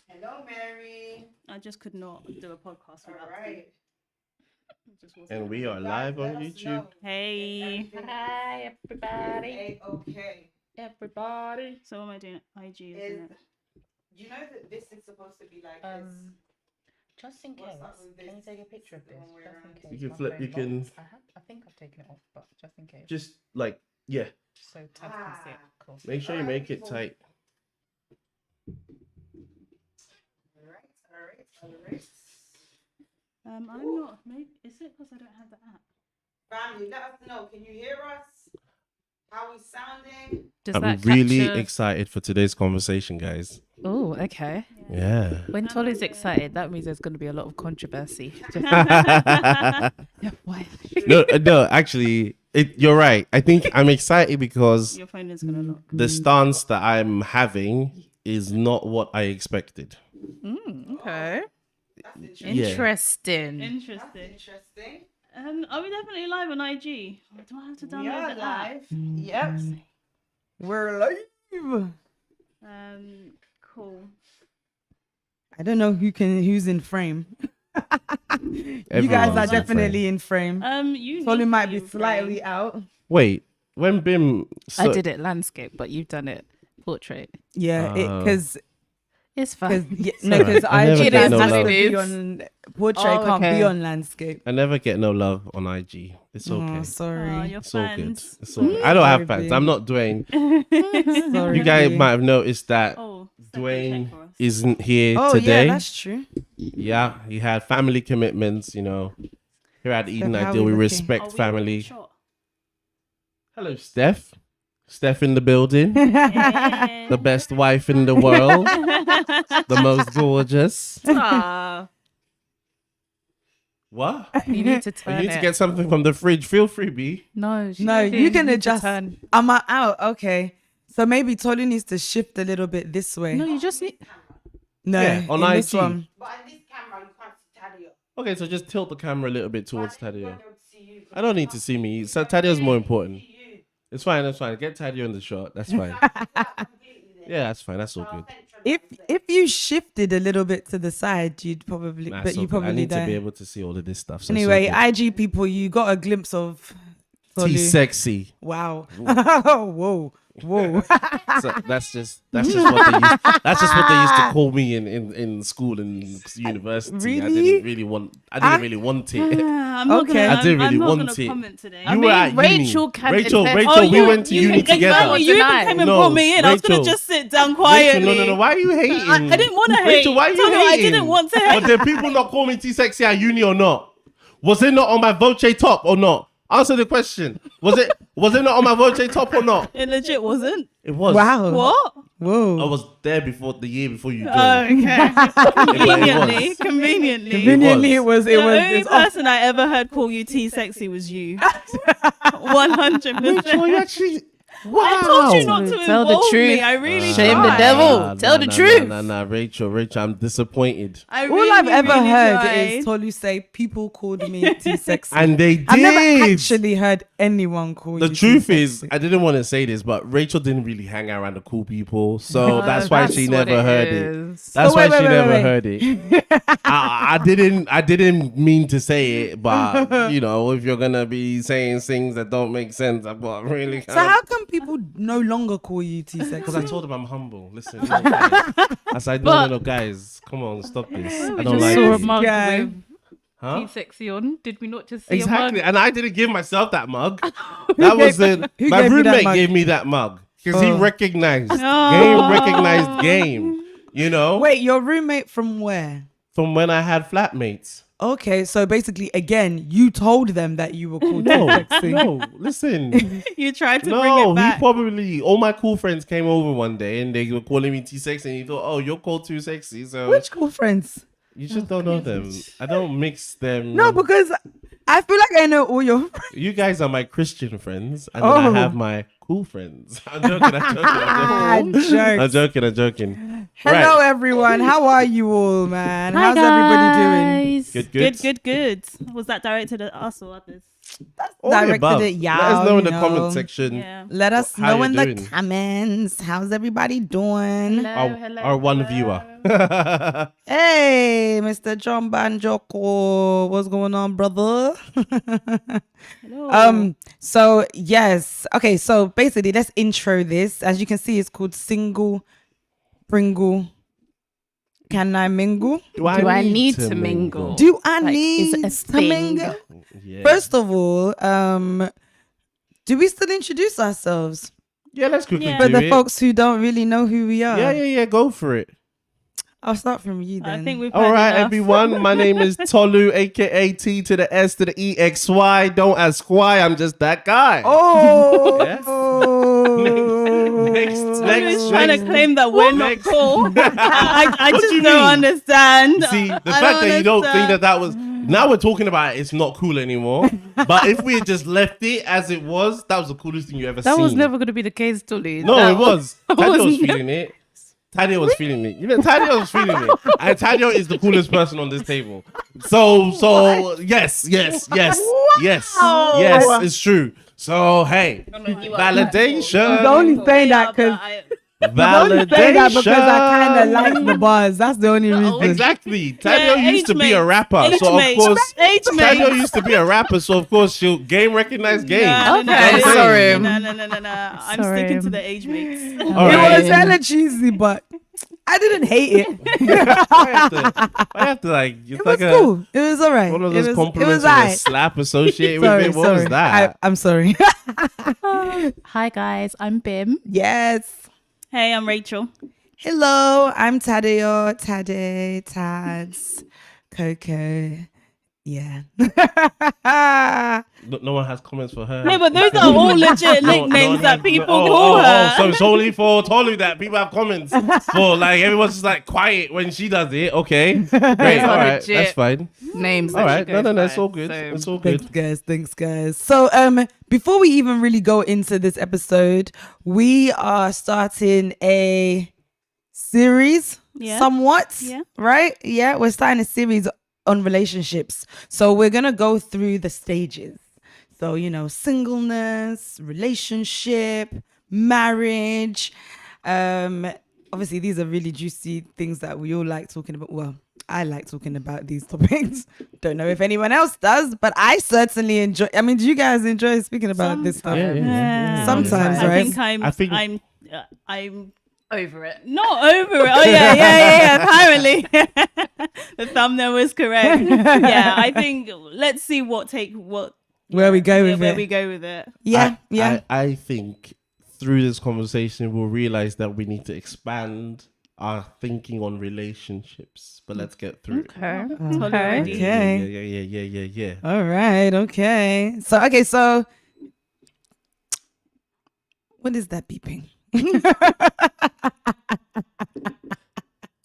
Hello, Mary. I just could not do a podcast without. All right. And we are live on YouTube. Hey. Hi, everybody. Okay. Everybody. So what am I doing? IG, isn't it? You know that this is supposed to be like this. Just in case, What's up with can you this? take a picture of The this? one we're Just in on. case. You can my flip. phone You can locks. I think I've taken it off, but just in case. just like So Tab can see it. Cool. Make sure you make it tight. All right. I'm not. Maybe is it because I don't have the app? Family, let us know. Can you hear us? How we sounding? Does I'm that really capture... excited for today's conversation, guys. Oh, okay. Yeah. When Tolly's excited, that means there's going to be a lot of controversy. Just... Why? No, actually, you're right. I think I'm excited because Your phone is gonna lock. the stance that I'm having is not what I expected. Okay. That's Yeah. Interesting. Interesting. interesting. Are we definitely live on IG? Or do I have to We download are the app? live. Yep. We're live. Cool. I don't know who's in frame. You guys Everyone's are in definitely frame. in frame. You. Tolly need to might be in frame. slightly out. Wait, when Bim... I did it landscape, but you've done it portrait. Yeah, Oh. because It's fine. alright. I never IG get no has love. to be on portrait, Oh, can't be okay. on landscape. I never get no love on IG. It's okay. Oh, sorry. Oh, your It's all good. fans. It's all good. I don't have Sorry, fans. Bim. I'm not Dwayne. Sorry. You guys might have noticed that Oh, Dwayne check for us. isn't here Oh today. yeah, that's true. Yeah, he had family commitments, you know. Here at Eden Steph, how Ideal, we we looking? respect Are we all family. shot? Hello, Steph. Steph in the building. Hey. The best wife in the world. The most gorgeous. Ah. What? You need to Oh, turn you need it. to get something from the fridge. Feel free, B. No, No, you can need to adjust. turn. Am I out? Okay. So maybe Tolly needs to shift a little bit this way. No, you just need. No, Yeah, on in this IG. one. But on this camera, you can't see Tadio. Okay, so just tilt the camera a little bit towards Why Tadio. don't you see you? I don't need to see me. So Tadio's more important. See you. It's fine. That's fine. Get Tadio in the shot. That's fine. Completely there. Yeah, that's fine. That's all good. If you shifted a little bit to the side, you'd probably, Nah, but it's all you good. I probably need to don't. be able to see all of this stuff. So Anyway, it's all IG people, you got a glimpse of good. Tolly. T sexy. Wow. Whoa. So that's just what they used to call me in school and university. I Really? didn't really want it. I'm not Okay. gonna, I didn't I'm really not want gonna it. comment today. You were at Rachel uni. can Rachel, attest. Rachel, Oh, we went to uni together. You even Tonight. came and No, brought me in. I was gonna Rachel. just sit down quietly. Rachel, no. Why are you hating? I didn't want to hate. Rachel, why are you Tell me I hating? didn't want to hate. But did people not call me T sexy at uni or not? Was it not on my Voce top or not? Answer the question. Was it not on my Voce top or not? It legit wasn't. It was. Wow. What? Whoa. I was there the year before you joined. Oh, okay. was. Conveniently. Conveniently, it was. The only It's off. person I ever heard call you T sexy was you. 100%. Rachel, you actually. Wow. I told you not to Tell the involve truth. me. I really Shame the tried. devil. Tell the truth. Nah, Rachel, I'm disappointed. I All really, I've ever really heard tried. is Tolu say people called me T sexy. And they did. I've never actually heard anyone call The you truth T is, sexy. I didn't want to say this, but Rachel didn't really hang around the cool people, so that's why she what never heard it. is. That's So why wait, she wait, never wait. heard it. I didn't mean to say it, but you know, if you're gonna be saying things that don't make sense, I've got really. So how come people no longer call you T Because I sexy? told them I'm humble. Listen, no, guys. I said, no, guys, come on, stop this. I We don't just like saw a this. mug Guy. with Huh? T sexy on. Did we not just see Exactly, a mug? and I didn't give myself that mug. That was the who my gave you that roommate mug? gave me that mug because he Oh. recognized Oh. recognized game. You know, Wait, your roommate from where? from when I had flatmates. Okay, so basically, again, you told them that you were called No, T sexy. no, listen. You tried to bring No, it back. all my cool friends came over one day and they were calling me T sexy, and he thought, oh, you're called too sexy, so Which cool friends? you just don't know them. I don't mix them. No, because I feel like I know all your. You guys are my Christian friends, and then I Oh. have my cool friends. I'm joking. Hello, Right. everyone. How are you all, man? Hi, How's everybody doing? guys. Good. Good. Was that directed at us or others? All the directed above. at y'all. Let us know in the you comment section. Yeah. Let us how know you're in the doing. comments. How's everybody doing? Hello, hello, Our one hello. viewer. Hey, Mr. John Banjoko. What's going on, brother? Hello. So yes. Okay, so basically let's intro this. As you can see, it's called Single Pringle. Can I mingle? Do I need to mingle? Do I Like, is it need a to thing? mingle? Yeah. First of all, do we still introduce ourselves Yeah, let's quickly Yeah. for do the it. folks who don't really know who we are? Yeah, go for it. I'll start from you then. I think we've All had right, enough. everyone. My name is Tolu, aka T to the S to the EXY. Don't ask why. I'm just that guy. Oh. Yeah. Next. Tolu's trying to claim that we're not Next. cool. I What do just you don't mean? understand. See, the I fact that you don't think understand. that was now we're talking about it's not cool anymore. But if we had just left it as it was, that was the coolest thing you ever That seen. was never going to be the case, Tolu. No, That it was. Tadio was was feeling it. Tadio was feeling it. You know, Tadio was feeling it. And Tadio is the coolest person on this table. So yes, it's true. So hey, validation. I'm only saying that because Validation. I kind of like the bars. That's the only reason. Exactly. Tadio Yeah, used to be a H-mates. rapper, so of H-mates. course. H-mates. Tadio used to be a rapper, so of course she'll game recognize game. No, Okay, no, sorry. No. I'm Sorry. sticking to the age mates. All It right. was hella cheesy, but I didn't hate it. I have to like. It's It like was cool. It was all right. one of It those was compliments with a alright. slap associated Sorry, with it. What was sorry. that? I'm sorry. Hi guys, I'm Bim. Yes. Hey, I'm Rachel. Hello, I'm Tadeo, Tade, Tads, Coco. Yeah. No one has comments for her. Hey, but those are all legit No nicknames one that has- people call her. So it's only for Tolu that people have comments for. Like everyone's just like quiet when she does it. Okay, great. All right, legit that's fine. names. All that right, she no, goes it's by, all good. so- It's all good. Thanks guys. So before we even really go into this episode, we are starting a series Yeah. somewhat. Yeah. Right? Yeah, we're starting a series on relationships. So we're going to go through the stages. So, you know, singleness, relationship, marriage. Obviously these are really juicy things that we all like talking about. Well, I like talking about these topics. Don't know if anyone else does, but I certainly enjoy. I mean, do you guys enjoy speaking about this stuff? Yeah. Sometimes, I right? think I think- I'm over it. Not over it. Oh yeah. Apparently, the thumbnail was correct. Yeah, I think let's see Where we go with where it. we go with it. Yeah. I think through this conversation we'll realize that we need to expand our thinking on relationships. But let's get through it. Okay. Already. Okay. Yeah. All right. Okay. So what is that beeping?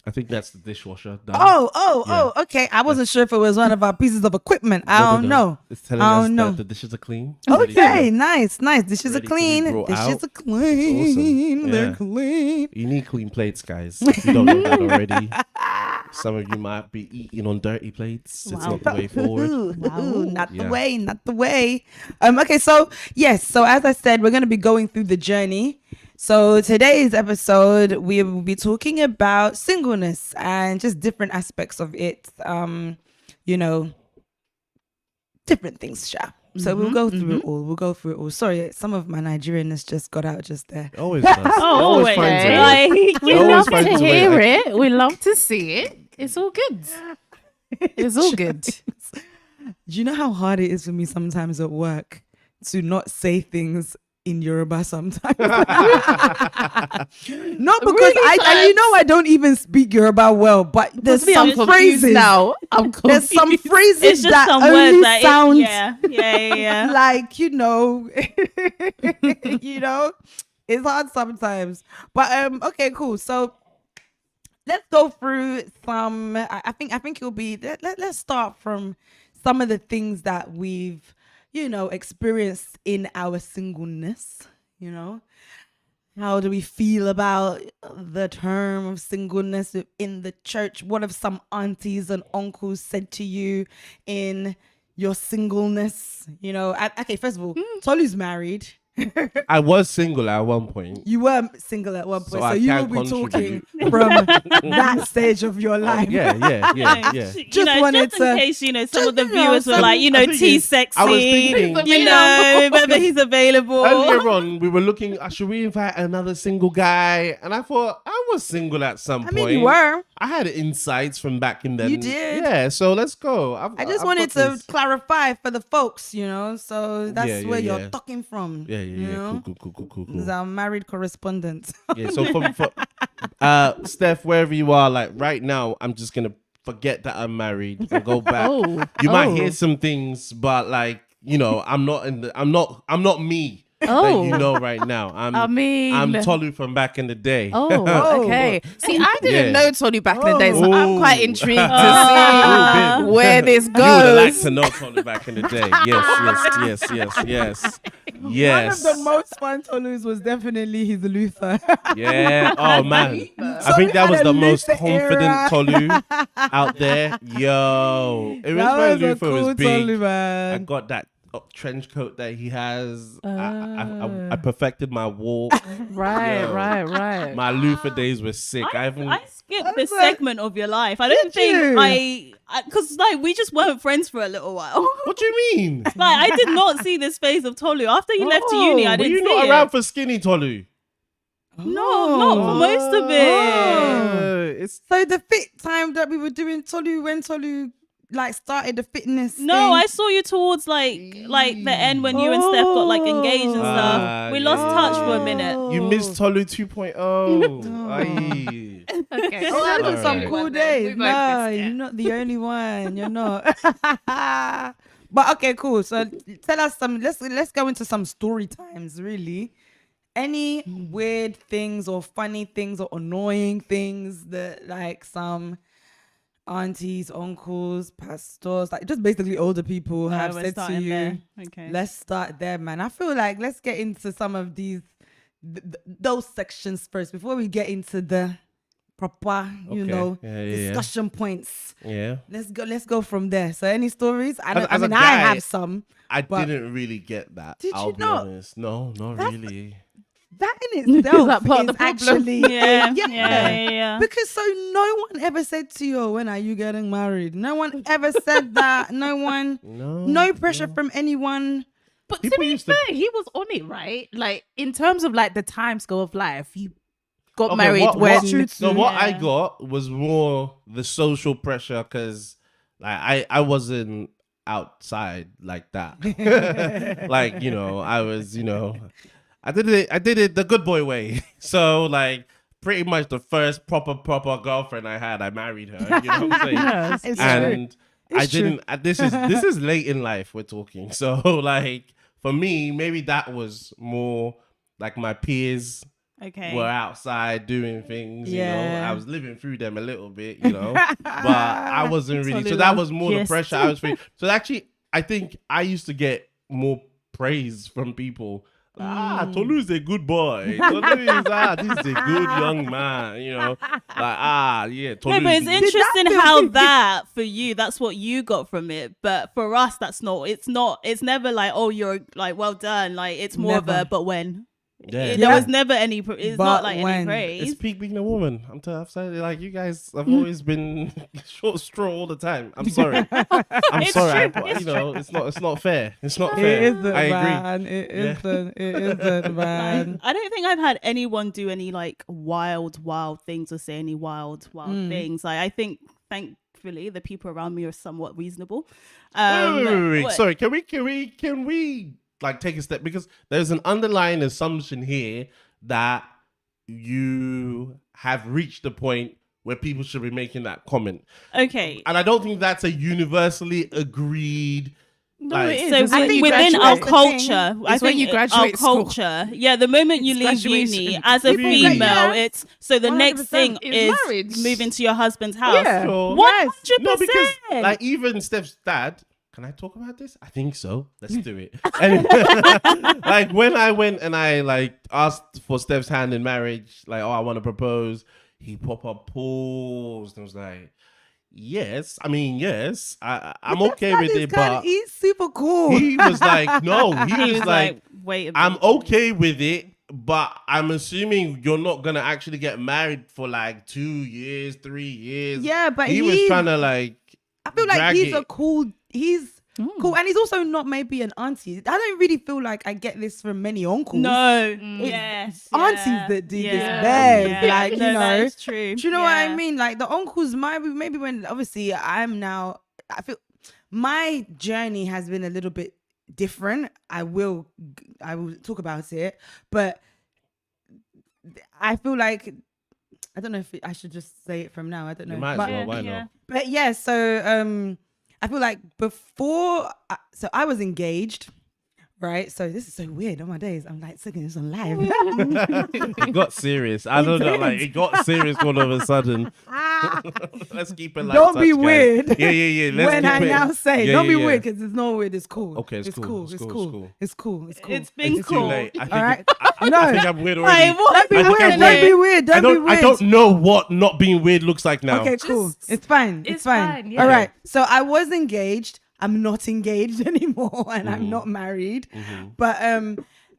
I think that's the dishwasher. Done. Oh, okay. I wasn't sure if it was one of our pieces of equipment. I don't know. It's telling I us don't know. that the dishes are clean. Okay, nice. Dishes are ready to be clean. brought Dishes out. are clean. Awesome. They're Yeah. clean. You need clean plates, guys. If you don't know that already. Some of you might be eating on dirty plates. It's not the way forward. Ooh, not the Yeah. way, not the way. Okay, so yes, so as I said, we're gonna be going through the journey. So today's episode, we will be talking about singleness and just different aspects of it. You know, different things, Sha. So we'll go through it all. We'll go through it all. Sorry, some of my Nigerianness just got out just there. Always does. Oh, Always always. finds a way. Like, We Always love finds to a way. hear it. We love to see it. It's all good. It's all good. Do you know how hard it is for me sometimes at work to not say things in Yoruba sometimes? Not because Really, and you know I don't even speak Yoruba well, but there's Me, I'm some confused phrases now. I'm There's some confused. phrases it's just that some only words that sound yeah. like, you know, you know, it's hard sometimes. But okay, cool. So let's go through some. I think it'll be. Let's start from some of the things that we've, you know, experienced in our singleness. You know, how do we feel about the term of singleness in the church? What have some aunties and uncles said to you in, your singleness. Okay, first of all, Tolu's married. I was single at one point. You were single at one So point, so, I you can will be talking contribute. from that stage of your life. Yeah. Just wanted just in to- case, some just, of the you know, viewers were some- like, I think T-sexy, I was thinking- whether he's available. Earlier on, we were looking, should we invite another single guy? And I thought, I was single at some I point. mean, you were. I had insights from back in then. You did. Yeah, so let's go. I just I've wanted got to this. clarify for the folks, so that's Yeah, where yeah. you're talking from. Yeah. you know? Cool. As our married correspondent. Yeah, so for Steph, wherever you are, like right now, I'm just gonna forget that I'm married and go back. You might hear some things, but like, I'm not me. That you know right now. I'm Tolu from back in the day. Okay. See, I didn't Yeah. know Tolu back in the day, so I'm quite Oh. intrigued to Oh, see babe. where this You would have liked goes. to know Tolu back in the day. Yes. One of the most fun Tolus was definitely his Luther. Yeah. Oh man. I think that was the most confident Tolu out there. Yo. It was when Luther was big. Tolu, I man. got that trench coat that he has. I perfected my walk. Right. My Luther days were sick. I skipped this segment of your life. I don't think because we just weren't friends for a little while. What do you mean? I did not see this phase of Tolu after you left to uni. I Were didn't you see not it. around for skinny Tolu? No, not for most of it. It's So the fit time that we were doing Tolu, when Tolu started the fitness No, thing. I saw you towards like the end when you and Steph got engaged and stuff. We lost touch for a minute. You missed Tolu 2.0. Aye. Okay. Oh, that was Alright. some cool days. No, you're not the only one. You're not. But okay, cool. So tell us some. Let's go into some story times. Really, any weird things or funny things or annoying things that some aunties, uncles, pastors, just basically older people have We're said to starting you. there. Okay. Let's start there, man. I feel like let's get into some of these those sections first before we get into the proper, discussion points. Yeah. Let's go from there. So any stories? I As a I guy, have some. I But- didn't really get that. Did I'll you be not? honest. No, not That's- really. That in itself that part of is the problem? actually Yeah. Because so no one ever said to you, when are you getting married? No one ever said that. No pressure from anyone. But People to be used to- fair, he was on it, right? Like in terms of the time scale of life, you got Okay, married what- when what I got was more the social pressure because I wasn't outside like that. I was, I did it the good boy way. So pretty much the first proper girlfriend I had, I married her. You know what I'm saying? Yes. It's And true. I It's true. didn't. This is late in life we're talking. So for me, maybe that was more like my peers Okay. were outside doing things. Yeah. I was living through them a little bit. But I wasn't really. So Totally that was more the yes. pressure I was feeling. So actually, I think I used to get more praise from people. Tolu's a good boy. Tolu is this is a good young man. No, Tolu. but it's interesting how that for you, that's what you got from it. But for us, that's not. It's never like, oh, you're well done. It's more of Never. a but when. Yeah. There was never any. It's But not like when. any praise. It's peak being a woman. I've said you guys have always been short straw all the time. I'm sorry. I'm It's sorry. true. It's not fair. It's not It fair. isn't, I agree. man. It isn't. It isn't, man. I don't think I've had anyone do any wild things or say any wild things. I think, thankfully, the people around me are somewhat reasonable. Wait. What? Sorry. Can we take a step, because there's an underlying assumption here that you have reached the point where people should be making that comment, Okay. and I don't think that's a universally agreed. No, Like- it is. So It's when you within graduate. our That's the culture, thing. I It's when think you graduate our school. culture, the moment you It's leave uni graduation. as a People female, graduate. it's so the next 100% thing is is marriage. moving to your husband's house. Yeah. Sure. 100%. No, because even Steph's dad. Can I talk about this? I think so. Let's do it. And, when I went and I asked for Steph's hand in marriage, I want to propose. He paused and was like, yes. I mean, yes. I'm okay with it, but he's super cool. he was like, no. He was like, wait. I'm okay with it, but I'm assuming you're not gonna actually get married for like 2 years, 3 years. Yeah, but he was trying to like. I feel like drag he's it. he's cool, and he's also not maybe an auntie. I don't really feel like I get this from many uncles. No, It's aunties that do this Yeah. best. Like, you No, know, that's true. do you know what I mean? Like the uncles, maybe when obviously I feel my journey has been a little bit different. I will talk about it, but I feel like I don't know if I should just say it from now. I don't know. You might as well. Why not? But yeah, so I feel like before, so I was engaged, right? So this is so weird. On my days, I'm like singing this on live. It got serious. I don't know. Like it got serious all of a sudden. Let's keep it like. Don't be weird. Yeah. Let's When keep I it. now say, Yeah, don't be yeah. weird because it's not weird. It's cool. Okay, it's cool. It's cool. It's cool. It's been It's too cool. late. I think, All right. I think I'm weird already. Like, what? Don't be I think weird. I'm Don't weird. be weird. Don't be weird. I don't know what not being weird looks like now. Okay, cool. Just- It's fine. It's it's fine. fine, yeah. All right. So I was engaged. I'm not engaged anymore, and I'm not married. But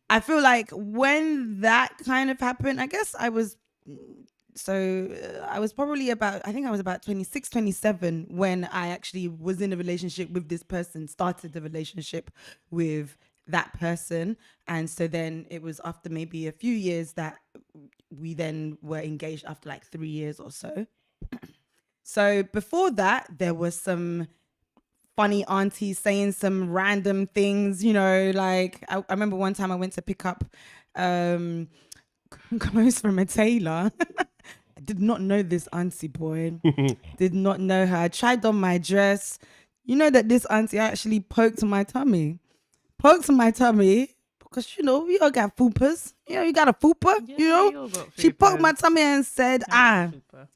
I feel like when that kind of happened, I guess I was probably I think I was about 26, 27 when I actually was in a relationship with this person, started the relationship with that person. And so then it was after maybe a few years that we then were engaged after like 3 years or so. So before that, there was some funny aunties saying some random things, you know, like I remember one time I went to pick up clothes from a tailor. I did not know this auntie, boy. Did not know her. I tried on my dress. You know that this auntie actually poked my tummy. Because, you know, we all got fupas. You know, you got a fupa, you know? She poked my tummy and said,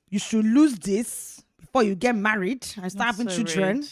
you should lose this before you get married and start having children.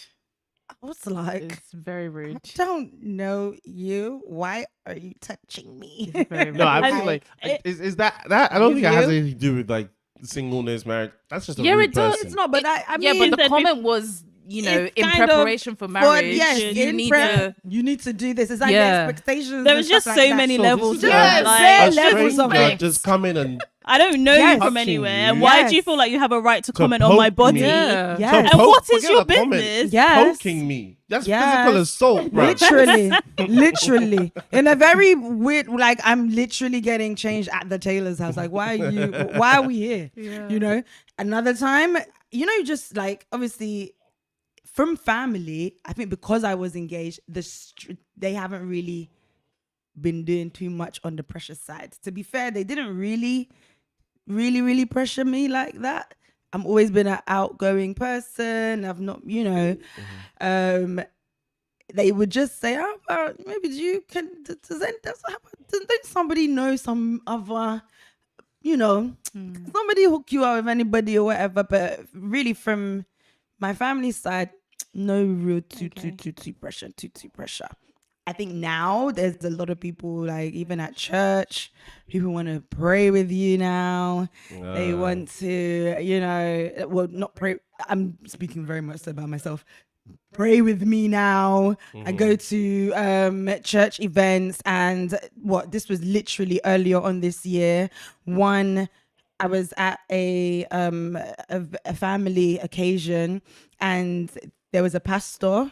I was like, It's very rude. I don't know you. Why are you touching me? No, I feel like is that I don't think it has You? anything to do with like singleness, marriage. That's just a Yeah, rude it does. person. It's not, but I mean, Yeah, but the that comment was, you know, it's in kind of preparation for marriage, yes, you need to. you need to do this. It's like Yeah. the expectations. There and was stuff just like so that. many So levels. this is to Yeah, it. there Like, are levels of stranger it. just coming and I don't know Yes. you from Touching anywhere. you. And why Yes. do you feel like you have a right to To comment on my poke body? me. Yeah. Yes. And poke- what is forget your the comment. business? Yes. poking me. That's Yes. physical assault, bro. literally in a very weird, like I'm literally getting changed at the tailor's house. Like, why are we here? You know, another time, you know, just like obviously from family, I think because I was engaged, they haven't really been doing too much on the pressure side. To be fair, they didn't really pressure me like that. I've always been an outgoing person. I've not, you know, they would just say, "How about maybe don't somebody know some other, you know, somebody hook you up with anybody or whatever?" But really, from my family side, no real too pressure. I think now there's a lot of people, like even at church, people want to pray with you now. They want to, you know, well, not pray. I'm speaking very much so about myself. Pray with me now. I go to church events, and this was literally earlier on this year. I was at a family occasion, and there was a pastor's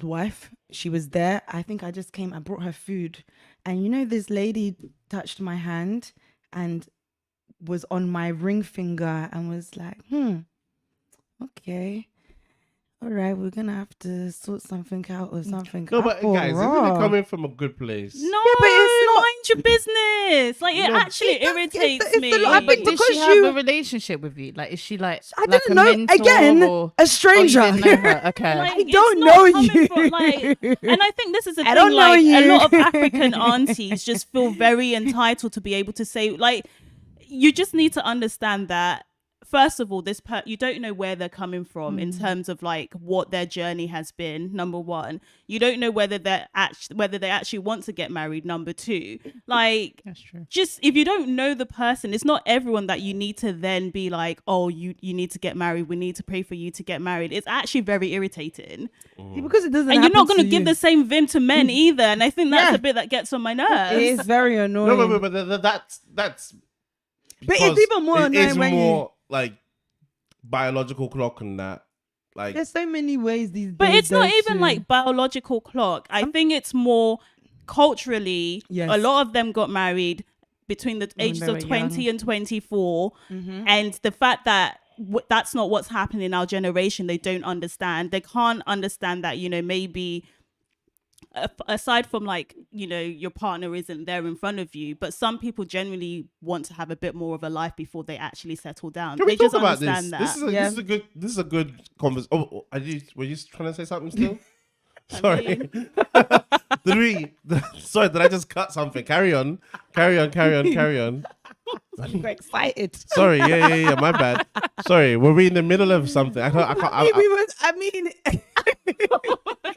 wife. She was there. I think I just came. I brought her food, and you know, this lady touched my hand and was on my ring finger and was like, okay. All right, we're gonna have to sort something out or something. No, but guys, isn't it coming from a good place? No, but it's not- mind your business. Like it No. actually irritates it's me. the- I But think did because she have you- a relationship with you? Like, is she like? I like didn't a know. mentor Again, or- a stranger. Oh, you didn't know her. Okay. Like, I it's don't not know coming you. from, like, and I think this is the I thing. don't know Like a you. lot of African aunties just feel very entitled to be able to say, like, you just need to understand that first of all, you don't know where they're coming from in terms of like what their journey has been. Number one, you don't know whether they actually want to get married. Number two, like That's true. just if you don't know the person, it's not everyone that you need to then be like, oh, you need to get married. We need to pray for you to get married. It's actually very irritating, because it doesn't. and you're not going to to give the same vim to men either. And I think that's a bit that gets on my nerves. It is very annoying. No, but that's But because it's even more it is annoying when more like biological clock and that. Like, there's so many ways these days. But it's not though, even to- like biological clock. I think it's more culturally. Yes. A lot of them got married between the ages they of were 20 young. and 24. And the fact that that's not what's happening in our generation, they don't understand. They can't understand that, you know, maybe aside from like, you know, your partner isn't there in front of you, but some people generally want to have a bit more of a life before they actually settle down. can we They just talk about this? understand that. This is a good conversation. Oh, were you trying to say something still? Sorry. Sorry, did I just cut something? Carry on. I'm excited. Sorry, yeah. My bad. Sorry, were we in the middle of something?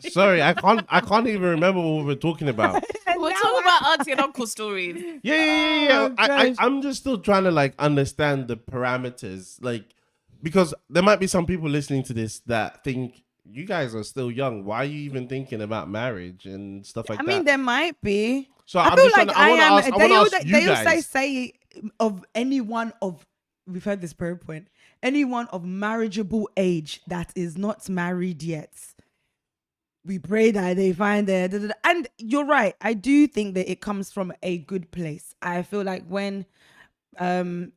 Sorry, I can't even remember what we were talking about. We're talking about auntie and uncle stories. Yeah. Oh, gosh. I'm just still trying to like understand the parameters, like, because there might be some people listening to this that think you guys are still young. Why are you even thinking about marriage and stuff like I that? mean, there might be. So I I'm feel just like trying to- I wanna ask you they guys. say of anyone of, we've heard this prayer point, anyone of marriageable age that is not married yet. We pray that they find their, and you're right. I do think that it comes from a good place. I feel like when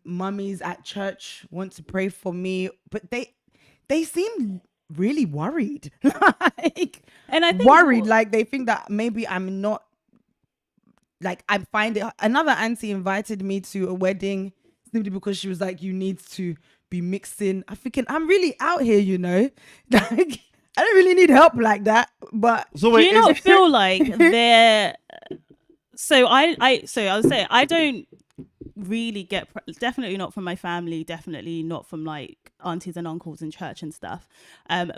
mummies at church want to pray for me, but they seem really worried, like, And I think worried, like they think that maybe I'm not, like, I find it. Another auntie invited me to a wedding simply because she was like, you need to be mixing. I'm thinking, I'm really out here, you know, like I don't really need help like that. But So do wait, you not feel like they're so I would say I don't really get definitely not from my family, definitely not from like aunties and uncles in church and stuff,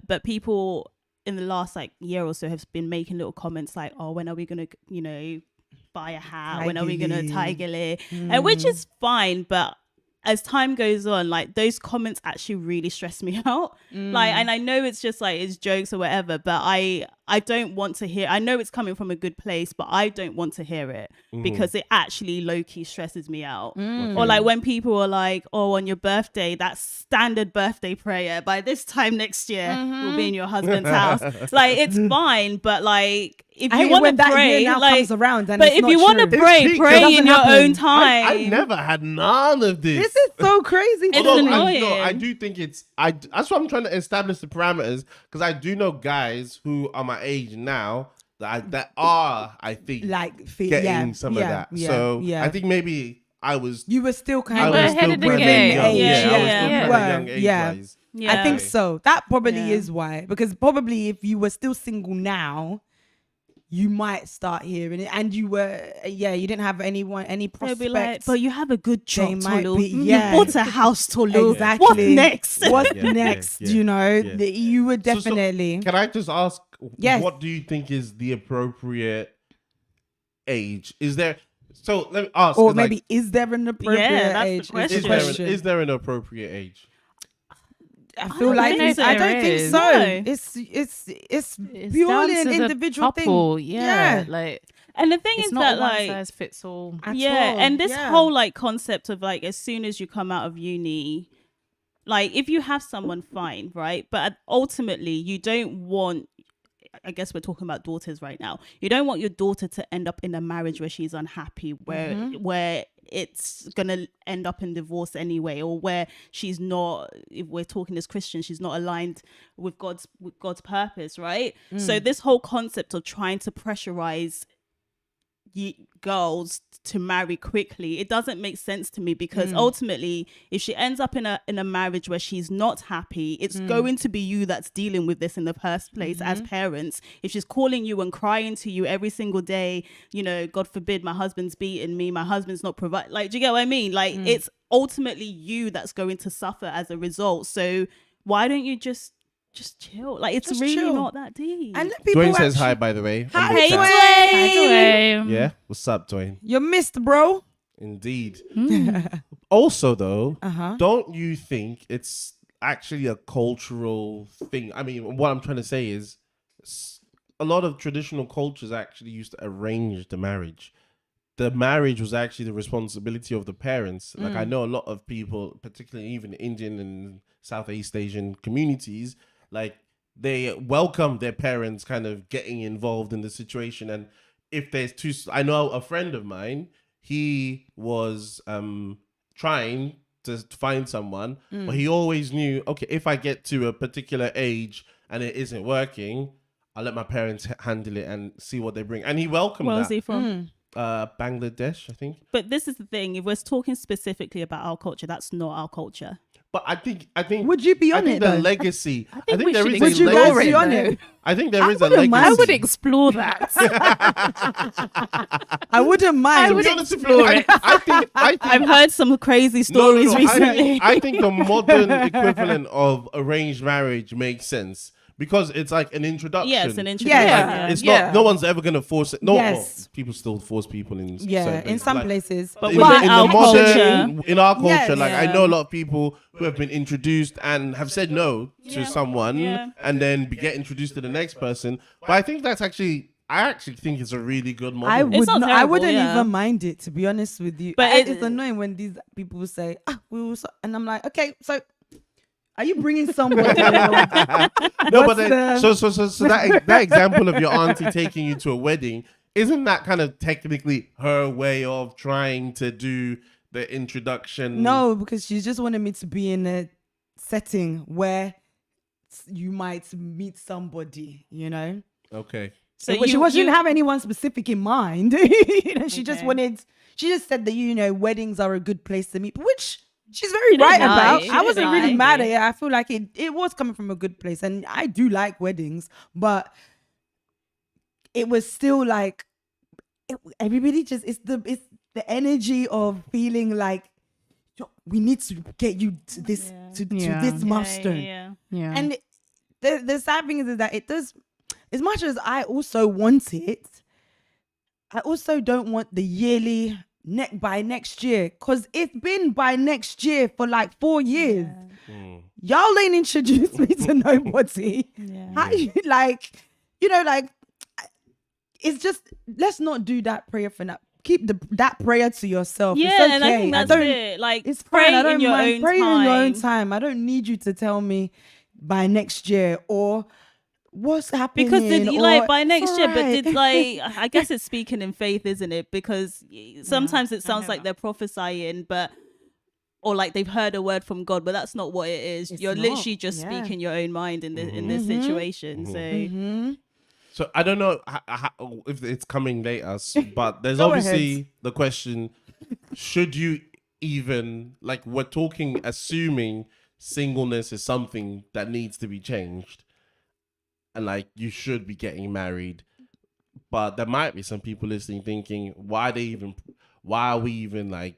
but people in the last like year or so have been making little comments like, oh, when are we gonna, you know, buy a hat, when are we gonna tiger and which is fine, but as time goes on, like those comments actually really stress me out. Like, and I know it's just like it's jokes or whatever, but I don't want to hear. I know it's coming from a good place, but I don't want to hear it because it actually low key stresses me out. Or like when people are like, "Oh, on your birthday, that standard birthday prayer. By this time next year, we'll be in your husband's house." Like it's fine, but like if I you hate want when to that pray, year now like, comes around and but it's if not you want to true. pray, It's cheap. pray Doesn't in your happen. own time. I never had none of this. This is so crazy. It's Although annoying. I do think it's that's why I'm trying to establish the parameters, because I do know guys who are my age now that are, I think, like getting some of that. So I think maybe I was you were still I kind were was of ahead still of the pretty game. young. Yeah, I was still yeah. kind of young Yeah. age-wise. Yeah. I think so. That probably Yeah. is why. Because probably if you were still single now, you might start hearing it. And you were, you didn't have any They'll prospects. be like, but you have a good They job, might Tolu. be- You yeah. bought a house, Tolu. Exactly. What next? What's Yeah, next? yeah, You know, yeah. you would So- definitely. Can I just ask, Yes. what do you think is the appropriate age? Is there? So let me ask. Or 'cause, like, maybe, is there an appropriate Yeah, that's the age? question. is there an appropriate age? I feel don't like think I there don't think is. so. No. It's It's purely down an to the individual couple. thing. Yeah, like And the thing it's is not that a one like, size fits all. At yeah, all. and this Yeah. whole like concept of like, as soon as you come out of uni, like if you have someone, fine, right? But ultimately, you don't want. I guess we're talking about daughters right now. You don't want your daughter to end up in a marriage where she's unhappy, where it's gonna end up in divorce anyway, or where she's not. If we're talking as Christians, she's not aligned with God's purpose, right? So this whole concept of trying to pressurize girls to marry quickly, it doesn't make sense to me, because ultimately if she ends up in a marriage where she's not happy, it's going to be you that's dealing with this in the first place as parents. If she's calling you and crying to you every single day, you know, God forbid my husband's beating me, my husband's not providing, like, do you get what I mean? Like ultimately you that's going to suffer as a result. So why don't you just chill? Like, it's Just really chill. not that deep. And let people Dwayne says hi, actually- by the way. Hi, on the Hey, chat. Dwayne. Yeah, what's up, Dwayne? You're missed, bro. Indeed. Also, though, Uh-huh. don't you think it's actually a cultural thing? I mean, what I'm trying to say is a lot of traditional cultures actually used to arrange the marriage. The marriage was actually the responsibility of the parents. Like, I know a lot of people, particularly even Indian and Southeast Asian communities, like, they welcome their parents kind of getting involved in the situation. And if there's two, I know a friend of mine, he was trying to find someone, but he always knew, okay, if I get to a particular age and it isn't working, I'll let my parents handle it and see what they bring. And he welcomed Where was that. he from? Bangladesh, I think. But this is the thing. If we're talking specifically about our culture, that's not our culture. But I think Would you be I on think it, the though? legacy. I think think we there should is Would a you guys legacy. be on it? I think there is a wouldn't legacy. mind. I would explore that. I wouldn't mind. I would To be honest with explore you, it. I think I've heard some crazy No, stories no, recently. I think the modern equivalent of arranged marriage makes sense because it's like an introduction. Yeah, it's an introduction. Yeah. Like, it's Yeah. not. No one's ever gonna force it. No, Yes. well, people still force people in. Yeah, certain in places. some Like, places. But in, within in our the modern, culture- in our culture, Yes. like I Yeah. know a lot of people who have been introduced and have said no to someone, Yeah. and then get introduced to the next person. But I think that's actually, I actually think it's a really good model. I would not not, I terrible, wouldn't yeah. even mind it, to be honest with you. But It's annoying when these people say, we will, and I'm like, okay, so are you bringing somebody? No, but What's then, the- so that example of your auntie taking you to a wedding, isn't that kind of technically her way of trying to do the introduction? No, because she just wanted me to be in a setting where you might meet somebody, you know? Okay. So But she didn't have anyone specific in mind. You know, she just Okay. she just said that, you know, weddings are a good place to meet, which she's very She didn't right lie. about. She I wasn't didn't really lie. mad at it. I feel like it was coming from a good place. And I do like weddings, but it was still like, everybody just, it's the energy of feeling like, we need to get you to this, to Yeah. this milestone. Yeah. Yeah. And the sad thing is that it does, as much as I also want it, I also don't want the yearly by next year, because it's been by next year for like 4 years. Y'all ain't introduced me to nobody. Yeah. How you like, you know, like, it's just, let's not do that prayer for now. Keep that prayer to yourself. Yeah, It's okay. and I think that's don't, it. Like, It's pray fine. I in don't your mind. own Pray time. in your own time. I don't need you to tell me by next year or what's happening. Because did you like by it's next year? But alright. did like I guess it's speaking in faith, isn't it? Because sometimes it sounds like they're prophesying, but or like they've heard a word from God, but that's not what it is. It's You're not, literally just yeah. speaking your own mind in this in this situation. So So I don't know if it's coming later, but there's Go obviously ahead. the question: should you even, like, we're talking, assuming singleness is something that needs to be changed, and like you should be getting married, but there might be some people listening thinking, why are we even like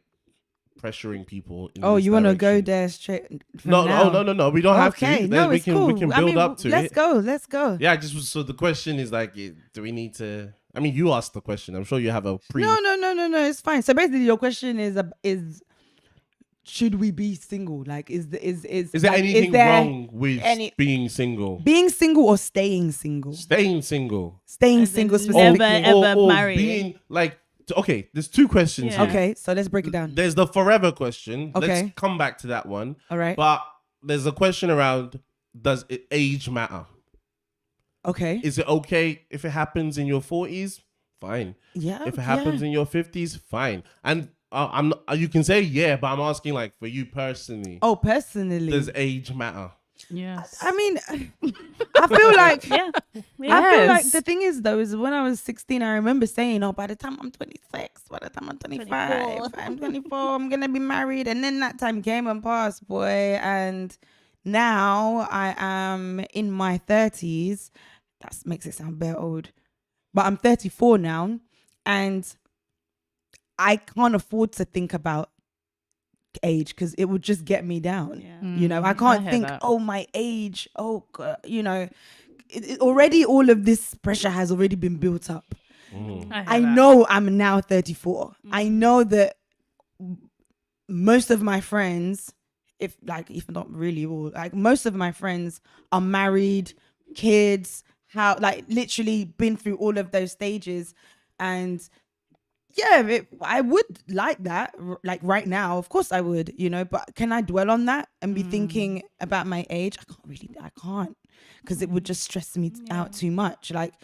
pressuring people? In this you want to go direction? there straight? from No, now? no. We don't have to. Okay, no, we it's can cool. we can build up to let's it. Let's go. Yeah, just so the question is like, do we need to? I mean, you asked the question. I'm sure you have a pre. No. It's fine. So basically, your question is should we be single? Like, is Is there like, anything there wrong with any- being single? being single or staying single? Staying single. Staying As in single never, specifically. ever marrying. being like, okay, there's two questions Yeah. here. Okay, so let's break it down. There's the forever question. Okay. Let's come back to that one. All right. But there's a question around, does age matter? Okay. Is it okay if it happens in your 40s? Fine. Yeah. If it happens in your 50s, fine. And I'm not, you can say yeah, but I'm asking like for you personally, Oh, personally. does age matter? yes. I mean, I feel like yeah. I feel like Yes. the thing is though, is when I was 16, I remember saying, by the time I'm 26, by the time I'm 25, 24. I'm 24, I'm gonna be married. And then that time came and passed, boy. And now I am in my 30s. That makes it sound bare old. But I'm 34 now. And I can't afford to think about age because it would just get me down. Yeah. You know, I can't hear think, that. oh, my age. Oh, God, you know, already all of this pressure has already been built up. I know I'm now 34. I know that most of my friends, if not really all, like most of my friends are married, kids, literally been through all of those stages. And yeah, I would like that. Like right now, of course I would, you know, but can I dwell on that and be thinking about my age? I can't because it would just stress me out too much. Like,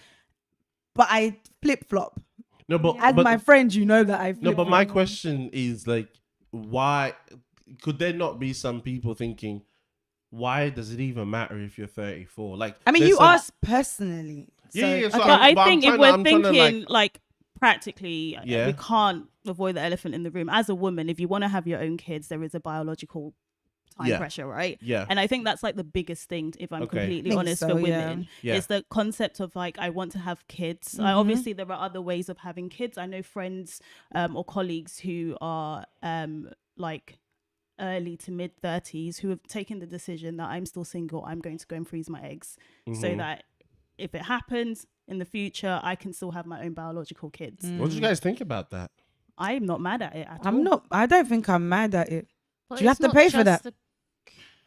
but I flip flop. No, but As my friend, you know that I no, flip but my question is like, why could there not be some people thinking, why does it even matter if you're 34? Like, I mean, there's you some- asked personally. Yeah. So But I I'm think if trying to- we're I'm trying to, thinking like practically, Yeah. we can't avoid the elephant in the room. As a woman, if you want to have your own kids, there is a biological time Yeah. pressure, right? Yeah. And I think that's like the biggest thing, if I'm Okay. completely Think honest, so, for yeah. women. Yeah. It's the concept of like, I want to have kids. Obviously, there are other ways of having kids. I know friends or colleagues who are like early to mid 30s who have taken the decision that I'm still single, I'm going to go and freeze my eggs so that if it happens in the future, I can still have my own biological kids. What do you guys think about that? I'm not mad at it at all. I'm not. I don't think I'm mad at it. But Do you it's have to not pay for just that?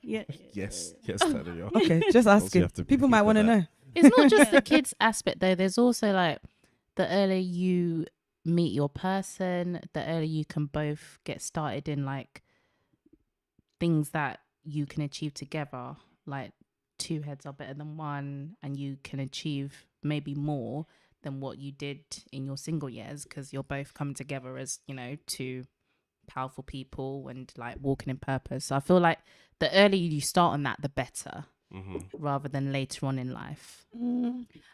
Yeah. Yes, Tanya. Okay, just Also, you asking. have to People pay might for want to that. know. It's not just the kids aspect though. There's also like the earlier you meet your person, the earlier you can both get started in like things that you can achieve together. Like two heads are better than one, and you can achieve maybe more than what you did in your single years because you're both coming together as, you know, two powerful people and like walking in purpose. So I feel like the earlier you start on that, the better, rather than later on in life.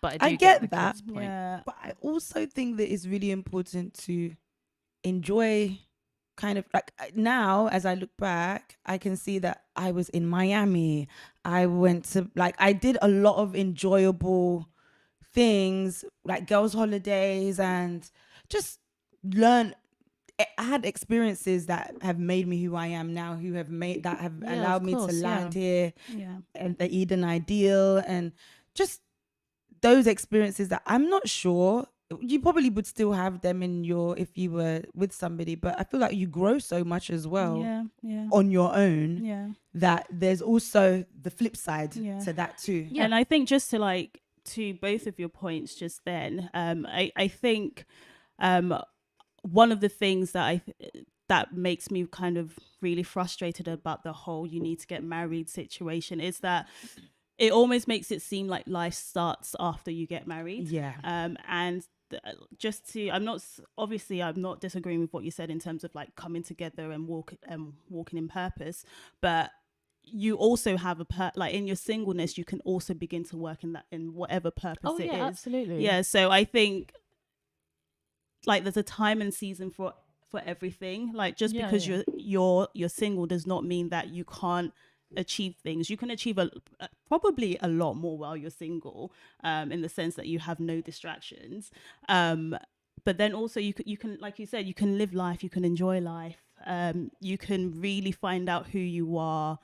But I do get the that. kids point. Yeah. But I also think that it's really important to enjoy kind of like now as I look back, I can see that I was in Miami. I went to I did a lot of enjoyable things like girls' holidays and just learn. I had experiences that have made me who I am now, who have Yeah, allowed of me course, to yeah. land here Yeah. and the Eden ideal and just those experiences that I'm not sure you probably would still have them if you were with somebody, but I feel like you grow so much as well Yeah. on your own Yeah. that there's also the flip side to that too. Yeah. And I think just to both of your points just then, I think one of the things that that makes me kind of really frustrated about the whole you need to get married situation is that it almost makes it seem like life starts after you get married. Yeah. And I'm not disagreeing with what you said in terms of like coming together and walking in purpose, but you also have like in your singleness, you can also begin to work in whatever purpose it is. Absolutely. Yeah. So I think like there's a time and season for everything. Like just because you're single does not mean that you can't achieve things. You can achieve probably a lot more while you're single, in the sense that you have no distractions. But then also you can, like you said, you can live life, you can enjoy life, you can really find out who you are.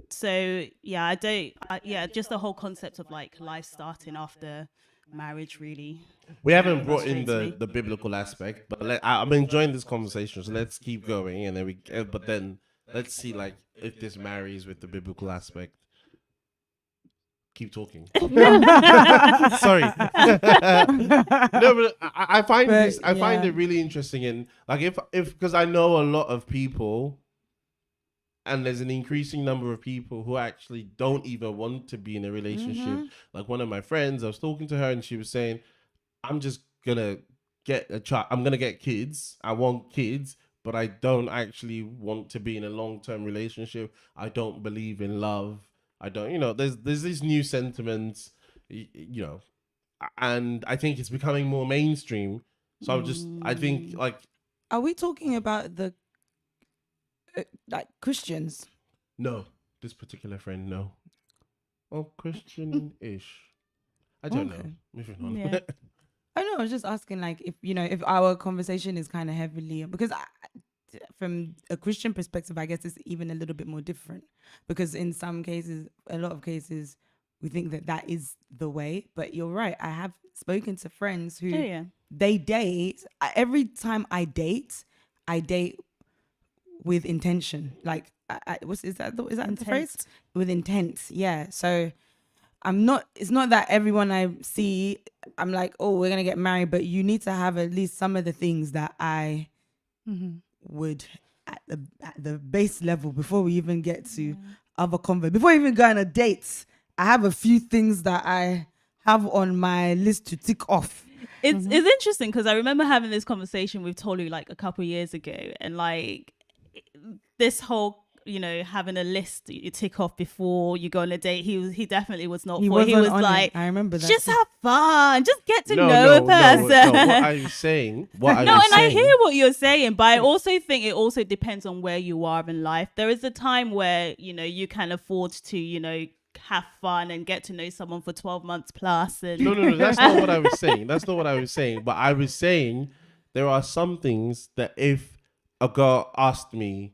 So yeah, just the whole concept of like life starting after marriage really. We haven't brought in frustrates the biblical aspect, but I'm enjoying this conversation. So let's keep going, and then let's see like if this marries with the biblical aspect. Keep talking. Sorry. No, but I find I find it really interesting, and like if because I know a lot of people, and there's an increasing number of people who actually don't even want to be in a relationship. Like one of my friends, I was talking to her, and she was saying, "I'm just gonna get a child. I'm gonna get kids. I want kids." But I don't actually want to be in a long-term relationship. I don't believe in love. I don't, there's these new sentiments, and I think it's becoming more mainstream. So I think like, Are we talking about the like Christians? no, this particular friend, no. Well, Christian-ish. I don't know. Moving on. Yeah. I know. I was just asking, like, if our conversation is kind of heavily because from a Christian perspective, I guess it's even a little bit more different, because in some cases, a lot of cases, we think that is the way. But you're right. I have spoken to friends who they date. Every time I date with intention. Like, is that the phrase? With intent, yeah. So it's not that everyone I see, I'm like, oh, we're gonna get married, but you need to have at least some of the things that I would at the base level before we even get to other convo. Before we even go on a date, I have a few things that I have on my list to tick off. It's interesting because I remember having this conversation with Tolu like a couple of years ago, and like this whole, you know, having a list you tick off before you go on a date, he definitely was not. He was like, I remember that. Just have fun, just get to know a person. No, what are you saying? I hear what you're saying, but I also think it also depends on where you are in life. There is a time where, you know, you can afford to, you know, have fun and get to know someone for 12 months plus. And No, that's not what I was saying. That's not what I was saying. But I was saying there are some things that if a girl asked me,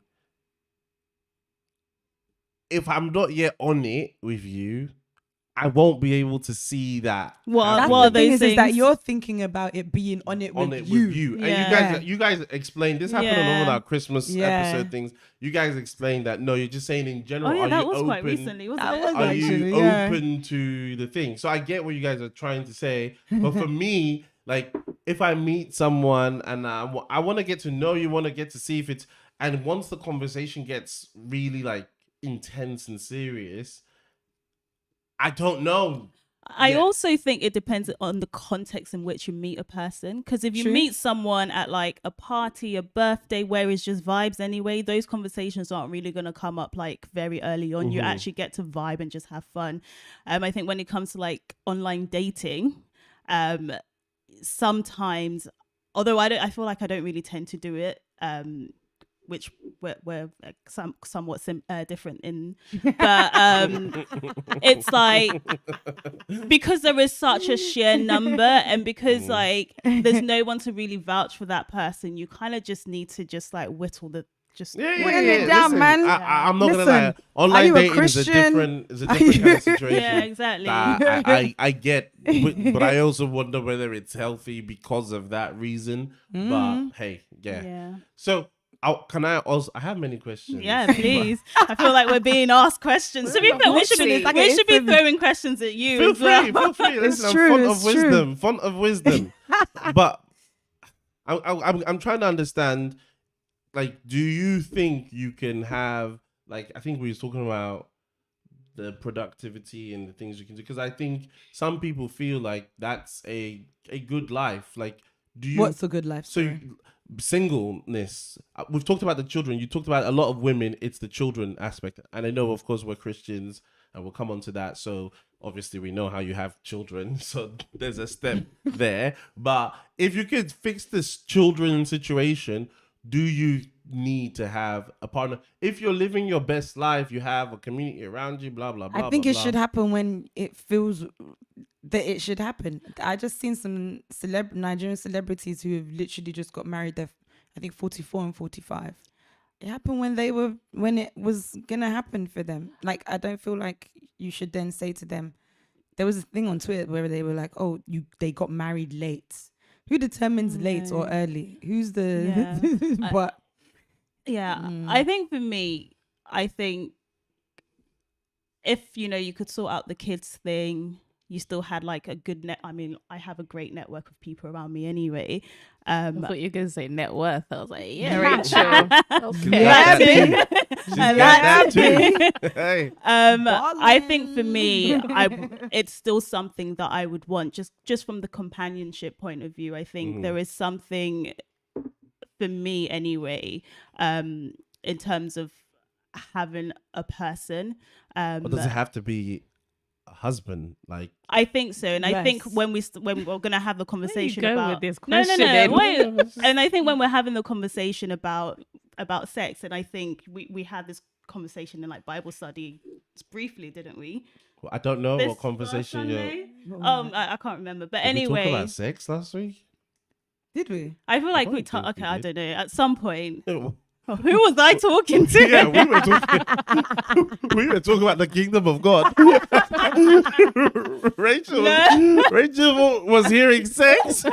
if I'm not yet on it with you, I won't be able to see that. What are the thing those is things? that you're thinking about it being on it with you. Yeah. And you guys explained this happened on all our Christmas Yeah. episode things. You guys explained that no, you're just saying in general. Oh yeah, are that you was open, quite recently, wasn't That it? was Are you actually, yeah. open to the thing? So I get what you guys are trying to say, but for me, like if I meet someone and I want to get to know you, want to get to see if it's, and once the conversation gets really like intense and serious, I don't know. I also think it depends on the context in which you meet a person. Because if you meet someone at like a party, a birthday, where it's just vibes anyway, those conversations aren't really going to come up like very early on. You actually get to vibe and just have fun. I think when it comes to like online dating, sometimes, although I feel like I don't really tend to do it, which we're somewhat different in, but it's like, because there is such a sheer number, and because like there's no one to really vouch for that person, you kind of just need to just like whittle it down, Listen, man. I'm not gonna Listen, lie. Online are you a dating is a Christian? different kind of situation. Yeah, exactly. That I get, but I also wonder whether it's healthy because of that reason. But hey, yeah. So can I also? I have many questions. Yeah, please. I feel like we're being asked questions. To be fair, we should be throwing questions at you. Feel free. Listen, I'm font of wisdom. But I'm trying to understand. Like, do you think you can have, like, I think we were talking about the productivity and the things you can do, because I think some people feel like that's a good life. Like, do you? What's a good life? So singleness. We've talked about the children. You talked about a lot of women. It's the children aspect, and I know, of course, we're Christians, and we'll come on to that. So obviously, we know how you have children. So there's a step there. But if you could fix this children situation, do you need to have a partner? If you're living your best life, you have a community around you, blah, blah, blah. I think blah, it blah. should happen when it feels that it should happen. I just seen some Nigerian celebrities who have literally just got married. They're, I think, 44 and 45. It happened when it was gonna happen for them. Like, I don't feel like you should then say to them. There was a thing on Twitter where they were like, "Oh, they got married late." Who determines late or early? Who's the but? I think for me, if you could sort out the kids thing, you still had like a good I have a great network of people around me anyway. I thought you were gonna say net worth. I was like, yeah, Rachel. Okay. That too. Hey. I think for me, it's still something that I would want, just from the companionship point of view. I think there is something for me anyway, in terms of having a person. Or does it have to be a husband? Like, I think so, and I think when we're gonna have the conversation about with this question, and I think when we're having the conversation about sex, and I think we had this conversation in like Bible study briefly, didn't we? well, I don't know This what conversation you're. I can't remember, but Did we anyway, talk about sex last week? Did we? I feel like we don't think okay, we I did. don't know, at some point. Who was I talking to? Yeah, we were talking about the kingdom of God. Rachel was hearing sex.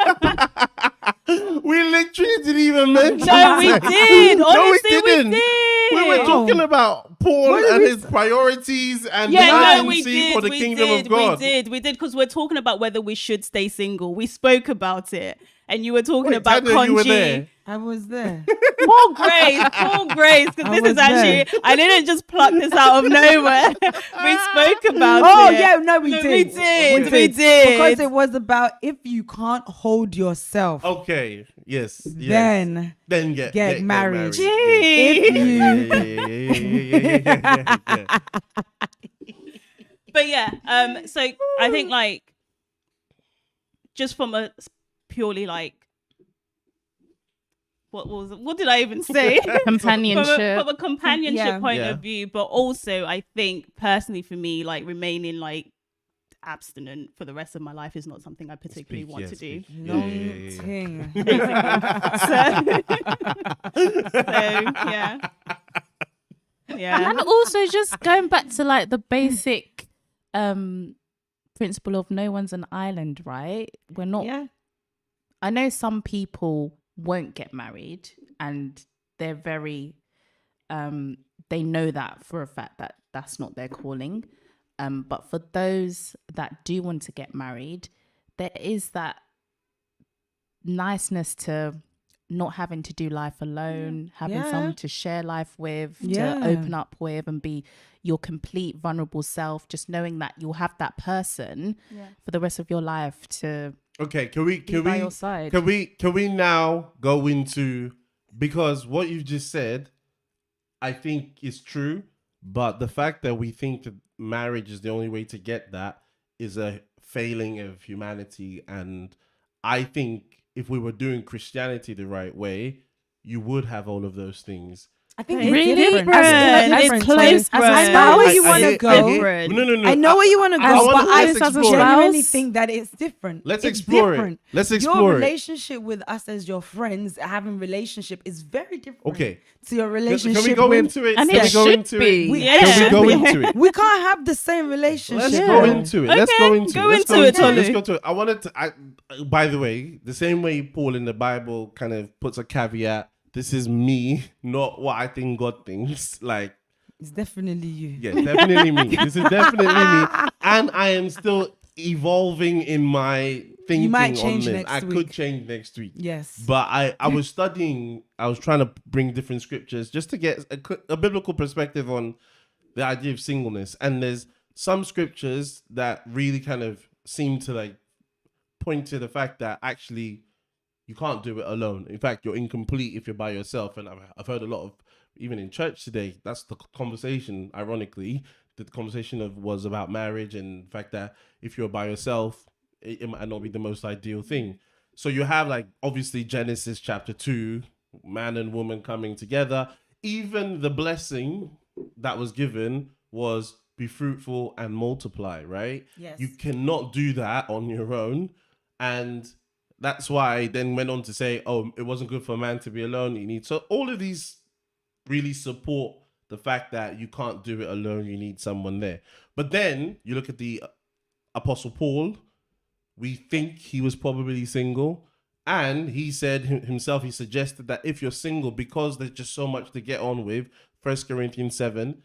We literally didn't even mention No, we sex. did. Honestly, No, we didn't. we did. We were talking about Paul What did and we his priorities and Yeah, the no, we urgency did. for the we kingdom did, of God. We did, because we're talking about whether we should stay single. We spoke about it, and you were talking Wait, about Tanya, you were congee. there. I was there. Full grace, because I this is was there. actually, I didn't just pluck this out of nowhere. We spoke about Oh it. yeah, no, we No, did. we did. Okay. We did. Because it was about if you can't hold yourself, Okay. Yes. then Get married. Yeah. If you Yeah. But yeah, so I think like just from a purely like what did I even say? Companionship. From a companionship Yeah. point Yeah. of view, but also I think personally for me, like remaining like abstinent for the rest of my life is not something I particularly want to do. long Yeah. thing. Yeah. And also just going back to like the basic principle of no one's an island, right? We're not. Yeah. I know some people won't get married and they're very they know that for a fact that that's not their calling. But for those that do want to get married, there is that niceness to not having to do life alone, having Yeah. someone to share life with, Yeah. to open up with and be your complete vulnerable self, just knowing that you'll have that person for the rest of your life to Okay, be by your side. can we now go into, because what you've just said I think is true, but the fact that we think that marriage is the only way to get that is a failing of humanity. And I think if we were doing Christianity the right way, you would have all of those things. I think It's Really? different. It's different. close, So, bro. I know where you I want to hear- go. I hear- Different. No. I know where you want to I go, wanna- but I let's explore it. genuinely think that it's different. Let's It's explore different. it. Let's Your explore it. relationship with us as your friends, having relationship is very different. Okay. To your Can relationship we go with into it? And Can it we go should into be. it? We- Yeah. Can we go we- into it? we can't have the same relationship. Let's go bro. into it. Let's go into it. go Let's into go it, into it. Tolu. Let's go to it. I wanted to. By the way, the same way Paul in the Bible kind of puts a caveat. This is me, not what I think God thinks. Like, It's definitely you. yeah, definitely me. This is definitely me, and I am still evolving in my thinking might on change this. next I could week. change next week. Yes. But I was studying, I was trying to bring different scriptures just to get a biblical perspective on the idea of singleness. And there's some scriptures that really kind of seem to like point to the fact that actually you can't do it alone. In fact, you're incomplete if you're by yourself. And I've heard a lot of, even in church today, that's the conversation, ironically, the conversation was about marriage and the fact that if you're by yourself, it might not be the most ideal thing. So you have like, obviously Genesis chapter 2, man and woman coming together. Even the blessing that was given was be fruitful and multiply, right? Yes. You cannot do that on your own. And that's why I then went on to say, oh, it wasn't good for a man to be alone. You need, so all of these really support the fact that you can't do it alone. You need someone there. But then you look at the Apostle Paul. We think he was probably single. And he said himself, he suggested that if you're single, because there's just so much to get on with, 1 Corinthians 7,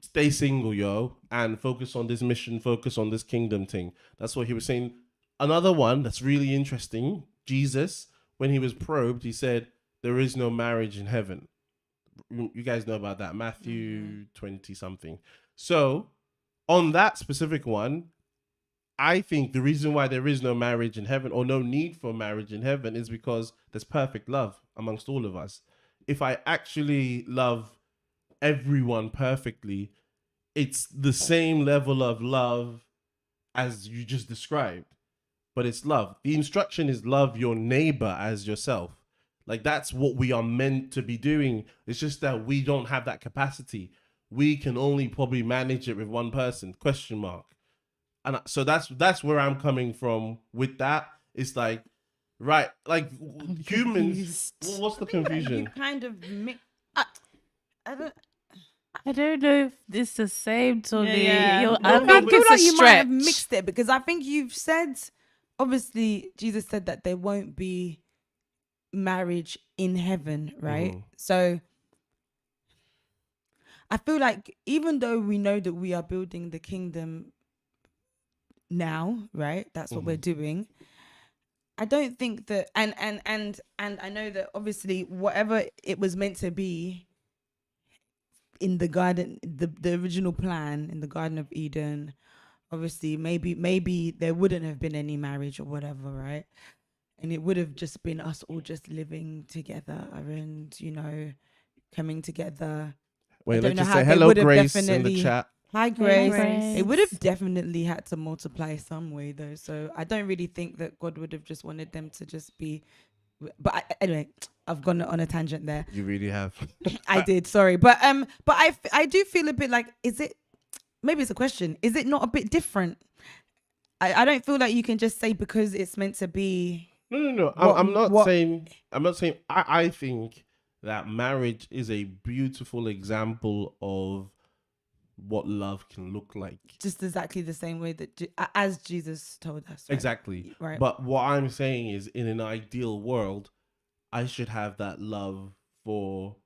stay single, yo, and focus on this mission, focus on this kingdom thing. That's what he was saying. Another one that's really interesting, Jesus, when he was probed, he said, there is no marriage in heaven. You guys know about that, Matthew 20 something. So on that specific one, I think the reason why there is no marriage in heaven or no need for marriage in heaven is because there's perfect love amongst all of us. If I actually love everyone perfectly, it's the same level of love as you just described, but it's love. The instruction is love your neighbor as yourself. Like that's what we are meant to be doing. It's just that we don't have that capacity. We can only probably manage it with one person, ? And so that's where I'm coming from with that. It's like right? Like humans. confused. What's the You confusion? kind of mix. I don't know if this is the same, Tony. Yeah. You're, No, I I think feel it's like a you might have stretch. mixed it because I think you've said, obviously, Jesus said that there won't be marriage in heaven, right? Mhm. So I feel like even though we know that we are building the kingdom now, right? That's what we're doing. I don't think that, and I know that obviously whatever it was meant to be in the garden, the original plan in the Garden of Eden, obviously maybe there wouldn't have been any marriage or whatever, right? And it would have just been us all just living together and coming together. Wait, don't let's know just how say they hello, would have Grace, in the definitely- chat. Hi, Grace. Grace. It would have definitely had to multiply some way though, so I don't really think that God would have just wanted them to just be. But anyway, I've gone on a tangent there. You really have. I did, sorry, but I do feel a bit like, is it? Maybe it's a question. Is it not a bit different? I don't feel like you can just say because it's meant to be. No. What- I'm not what- saying. I'm not saying. I think that marriage is a beautiful example of what love can look like. Just exactly the same way that as Jesus told us. Right? Exactly. Right. But what I'm saying is, in an ideal world, I should have that love for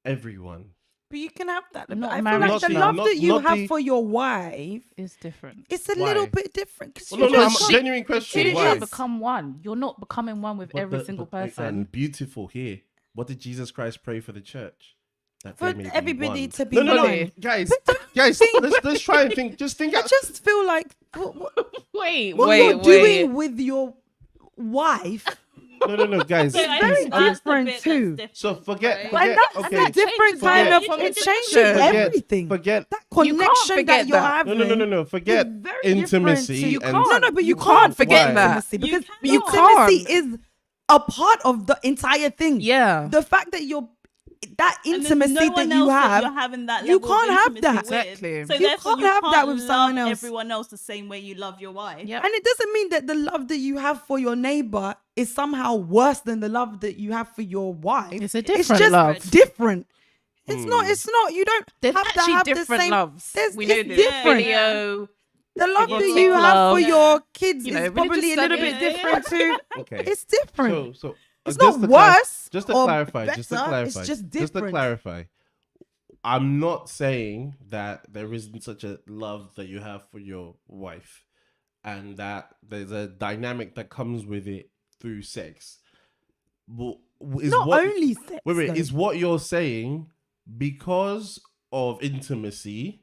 everyone. But you can have that. But Not I feel marriage, like the no. love Not- that you not have the- for your wife, It's different. it's a Why? little bit different. Because Well, no, I'm Because genuine question. Two Why? shall become one. You're not becoming one with But every the- single but- person. And beautiful here. What did Jesus Christ pray for the church? That For they may be everybody one. to be no, one. guys, But guys, think- let's try and think. Just think I out. just feel like Wait, what you're doing with your wife. No, guys. So I very think that's the different bit that's too. different, So forget. right? And that's Okay. a different kind of. Forget- It changes Forget- everything. Forget. That You can't connection that forget you're that. having. No. Forget is very different intimacy. to- you and can't. No, but you You can't can't forget Why? that. intimacy because You intimacy can't. is a part of the entire thing. Yeah. The fact that you're that And there's intimacy no that one you else that have, you're having that you level of can't have intimacy that. with. Exactly. So You therefore, can't have that can't with love someone else. everyone else the same way you love your wife. Yep. and it doesn't mean that the love that you have for your neighbor is somehow worse than the love that you have for your wife. It's a It's different just love. different. It's not. It's not. You don't There's have to actually have different the same loves. There's, We it's know this. different. Video. The love Yeah, that it's you like have love. for your kids You know, is probably a religious little studies. bit different too. Okay. It's different. So It's just not to clar- worse Just to or clarify. better, Just to clarify. it's just Just to different. clarify. I'm not saying that there isn't such a love that you have for your wife, and that there's a dynamic that comes with it through sex. But is Not what, only sex. wait, though. is what you're saying because of intimacy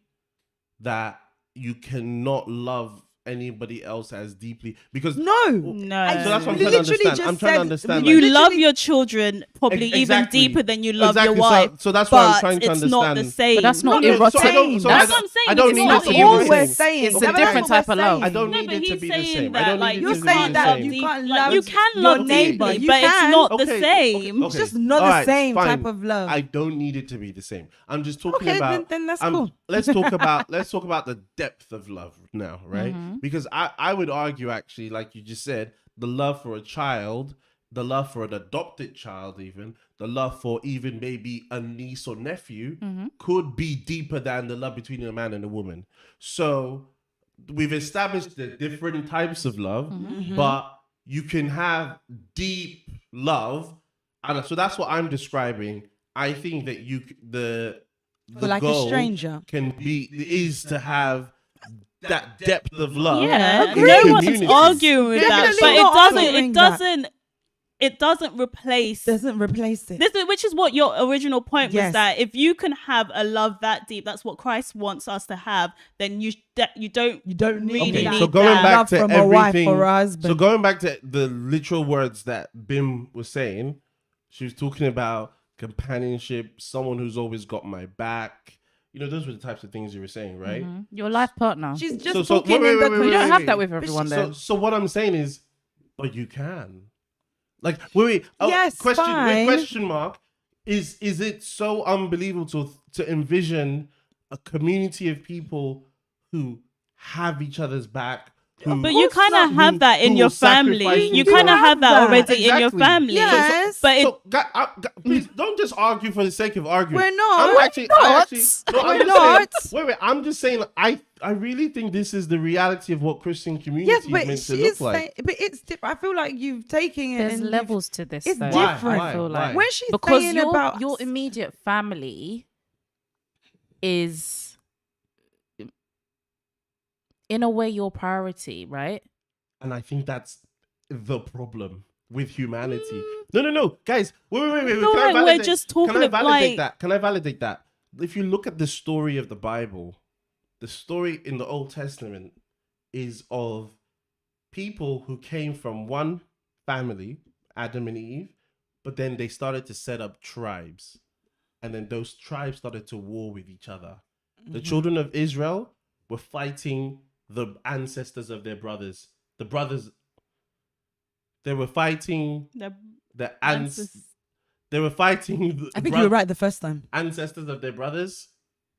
that you cannot love anybody else as deeply? Because No. No. So that's what I'm trying to literally understand. just I'm trying to said- understand. You like- love literally- your children probably even Exactly. deeper than you love Exactly. your wife. So that's what I'm but trying to it's not the understand. same. But that's not No, erotic. so I don't- so That's I what I'm saying. I don't It's need not it to be all the we're same. saying. It's a That's different what type we're of love. saying. I don't No, need but it to he's be the saying same. I that, don't like, need it You're to you be saying the that same. you can't Like, love you can your love neighbor. deeply, You but it's can. not the Okay, same. okay. Just not the Alright, same fine. type of love. I don't need it to be the same. I'm just talking Okay, about. then that's cool. Let's talk about the depth of love now, right? Mm-hmm. Because I would argue actually, like you just said, the love for a child, the love for an adopted child, even the love for even maybe a niece or nephew, could be deeper than the love between a man and a woman. So we've established the different types of love, but you can have deep love, and so that's what I'm describing. I think that the For like a goal stranger. is to have that depth of love. Yeah, in no one's communities. arguing with that, Definitely but not it arguing doesn't replace Doesn't replace it. which is what your original point was, Yes. that if you can have a love that deep, that's what Christ wants us to have, then you don't You don't need really Okay, need so going that. back love to from a wife everything, or a husband. so going back to the literal words that Bim was saying, she was talking about companionship, someone who's always got my back. You know, those were the types of things you were saying, right? Your life partner. She's just So- talking wait, in the wait, We wait, don't wait, have wait. that with everyone So, then. so what I'm saying is, but you can. Like, wait. Oh, Yes, fine. question mark. Is it so unbelievable to envision a community of people who have each other's back, But you kind of have that in who your will sacrifice family. You themselves. kind of have that that. already in your Exactly. family. Yes. But So, please don't just argue for the sake of arguing. We're not. I'm actually, I actually, no, I'm We're just saying- not. wait. I'm just saying. I really think this is the reality of what Christian community Yes, is but meant to she look is like. saying, but it's different. I feel like you've taken it. There's and you've- levels to this. It's though, different. I feel like When she's because saying your about your immediate family is in a way your priority, right? And I think that's the problem with humanity. No, guys, wait. feel Can I like we're validate? just Can talking I of, validate like- that? Can I validate that? If you look at the story of the Bible, the story in the Old Testament is of people who came from one family, Adam and Eve, but then they started to set up tribes, and then those tribes started to war with each other. The children of Israel were fighting the ancestors of their brothers. The brothers, they were fighting they were fighting the I think you were right the first time. ancestors of their brothers.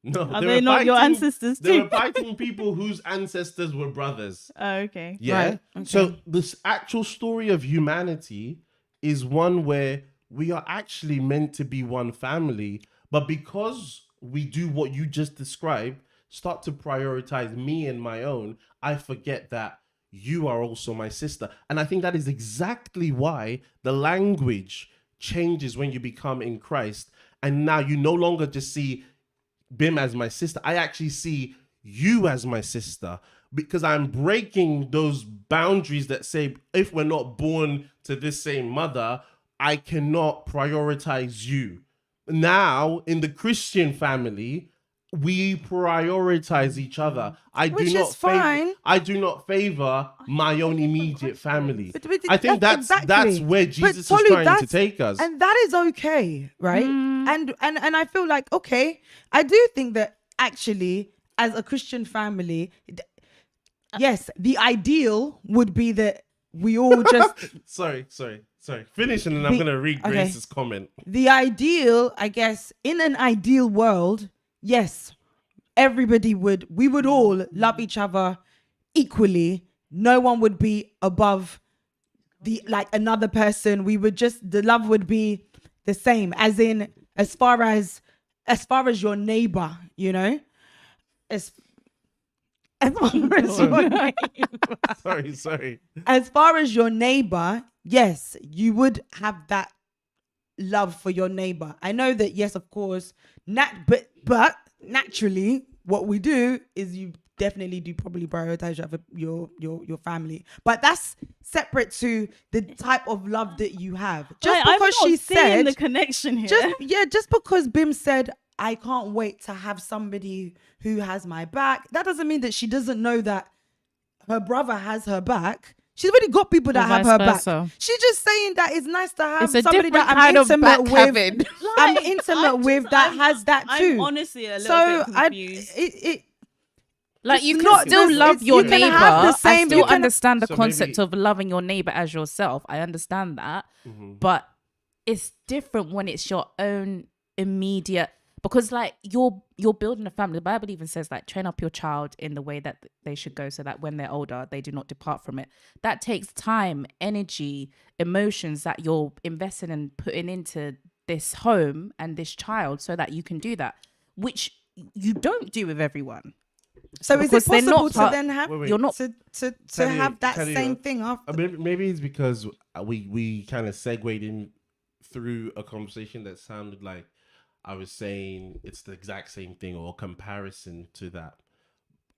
No, Are they they were not your fighting- ancestors They too? were fighting people whose ancestors were brothers. Oh, okay. Yeah. Right, okay. So this actual story of humanity is one where we are actually meant to be one family, but because we do what you just described, start to prioritize me and my own, I forget that you are also my sister. And I think that is exactly why the language changes when you become in Christ. And now you no longer just see Bim as my sister. I actually see you as my sister, because I'm breaking those boundaries that say if we're not born to this same mother, I cannot prioritize you. Now, in the Christian family, we prioritize each other. Which is fine. I do not favor my own immediate family. But I think that's exactly. where But Jesus is Tolu, trying to that's- take us. and that is okay, right? And I feel like, okay, I do think that actually, as a Christian family, yes, the ideal would be that we all just Sorry. Finish and then I'm The- going to read okay. Grace's comment. the ideal, I guess, in an ideal world, yes, we would all love each other equally. No one would be above another person. The love would be the same, as in, as far as your neighbor, you know, as far as your neighbor. Sorry. As far as your neighbor, yes, you would have that love for your neighbor. I know that, yes, of course, but naturally, what we do is you definitely do probably prioritize your family, but that's separate to the type of love that you have. Just I'm because not she seeing said, the connection here. just because Bim said, I can't wait to have somebody who has my back, that doesn't mean that she doesn't know that her brother has her back. She's already got people that Or have vice her back. versa. She's just saying that it's nice to have It's a somebody different that kind I'm of intimate back with. having. I'm intimate with that has that too. I'm honestly a little So bit confused. Like It's you can not still just- love it's- your you can neighbor. have the I same- still you can- understand the So concept maybe- of loving your neighbor as yourself. I understand that, but it's different when it's your own immediate. Because like you're building a family. The Bible even says like train up your child in the way that they should go, so that when they're older they do not depart from it. That takes time, energy, emotions that you're investing and putting into this home and this child, so that you can do that, which you don't do with everyone. So is it Because they're not possible to part- then have Wait. You're not. to Tell you- have that tell you, same thing after? Maybe it's because we kind of segued in through a conversation that sounded like I was saying it's the exact same thing or comparison to that.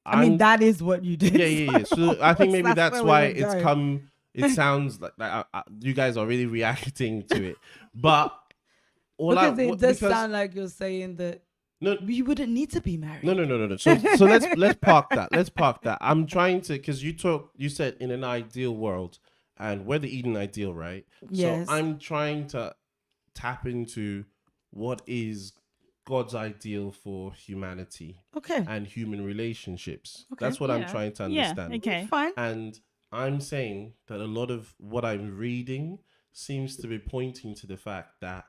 I mean, that is what you did. Yeah. So I think maybe that's where we why were it's going. come. It sounds like you guys are really reacting to it, but Because it does sound like you're saying that no, you wouldn't need to be married. No. So let's park that. Let's park that. I'm trying to, because you said in an ideal world, and we're the Eden ideal, right? Yes. So I'm trying to tap into what is God's ideal for humanity Okay. and human relationships. Okay. That's what I'm Yeah. trying to Yeah, understand. okay. Fine. And I'm saying that a lot of what I'm reading seems to be pointing to the fact that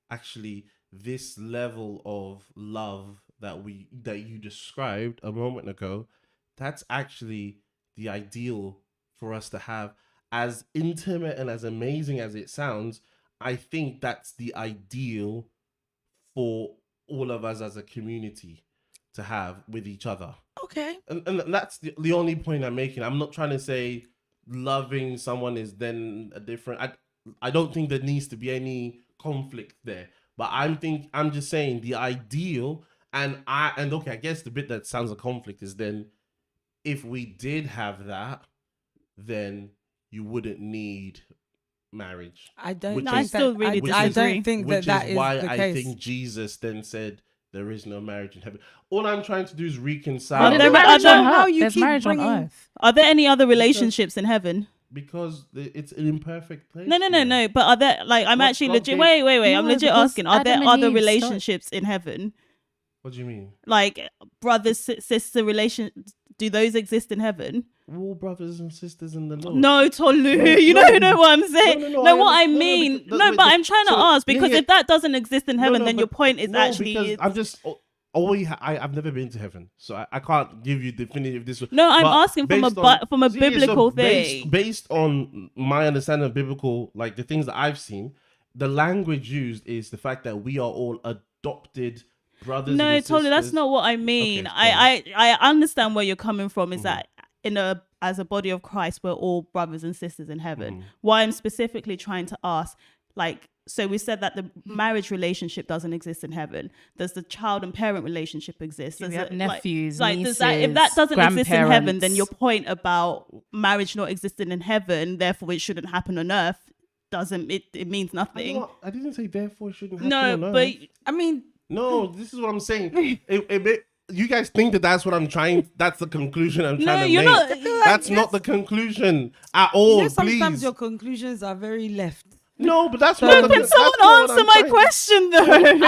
actually this level of love that you described a moment ago, that's actually the ideal for us to have. As intimate and as amazing as it sounds, I think that's the ideal for all of us as a community to have with each other. Okay. And that's the only point I'm making. I'm not trying to say loving someone is then a different. I don't think there needs to be any conflict there. But I'm just saying the ideal, and okay, I guess the bit that sounds a conflict is then if we did have that, then you wouldn't need marriage. I don't. Which No, I is- still really I disagree. don't think Which that is is why the I case. think Jesus then said there is no marriage in heaven. All I'm trying to do is Well, reconcile. there there's are marriage other- on how earth. you There's keep marriage on bringing- earth. Are there any other relationships in heaven? Because it's an imperfect place. No. But are there, like, I'm What actually God legit. gave- Wait. I'm No, legit because asking. Are there Adam and other Eve relationships in heaven? What do you mean? Like brother sister relation? Do those exist in heaven? We're all brothers and sisters in the Lord. No, Tolu. No, You no. know what I'm saying? No, No, what I understand. mean. because- No, wait, but I'm trying to so- ask because yeah, if that doesn't exist in heaven, no, then your but- point is no, actually. because I'm just I've never been to heaven, so I can't give you definitive this. No, I'm but asking from based a so biblical based, thing. Based on my understanding of biblical, like the things that I've seen, the language used is the fact that we are all adopted brothers. No, and Tolu, that's sisters. not what I mean. Okay, I understand where you're coming from. Is Mhm. that as a body of Christ, we're all brothers and sisters in heaven. Mhm. Why I'm specifically trying to ask, like, so we said that the marriage relationship doesn't exist in heaven. Does the child and parent relationship exist? We Does have it, nephews, does that, if that nieces, doesn't exist in heaven, then grandparents. your point about marriage not existing in heaven, therefore it shouldn't happen on earth, doesn't it means nothing. I didn't say therefore it shouldn't happen. No, on but earth. I mean, No, this is what I'm saying. You guys think that that's what I'm trying. That's the conclusion I'm no, trying to you're make. not. That's not the conclusion at all. sometimes Please. your conclusions are very left. No, but that's So- not. No, the- can that's someone not what answer I'm my trying to- question though?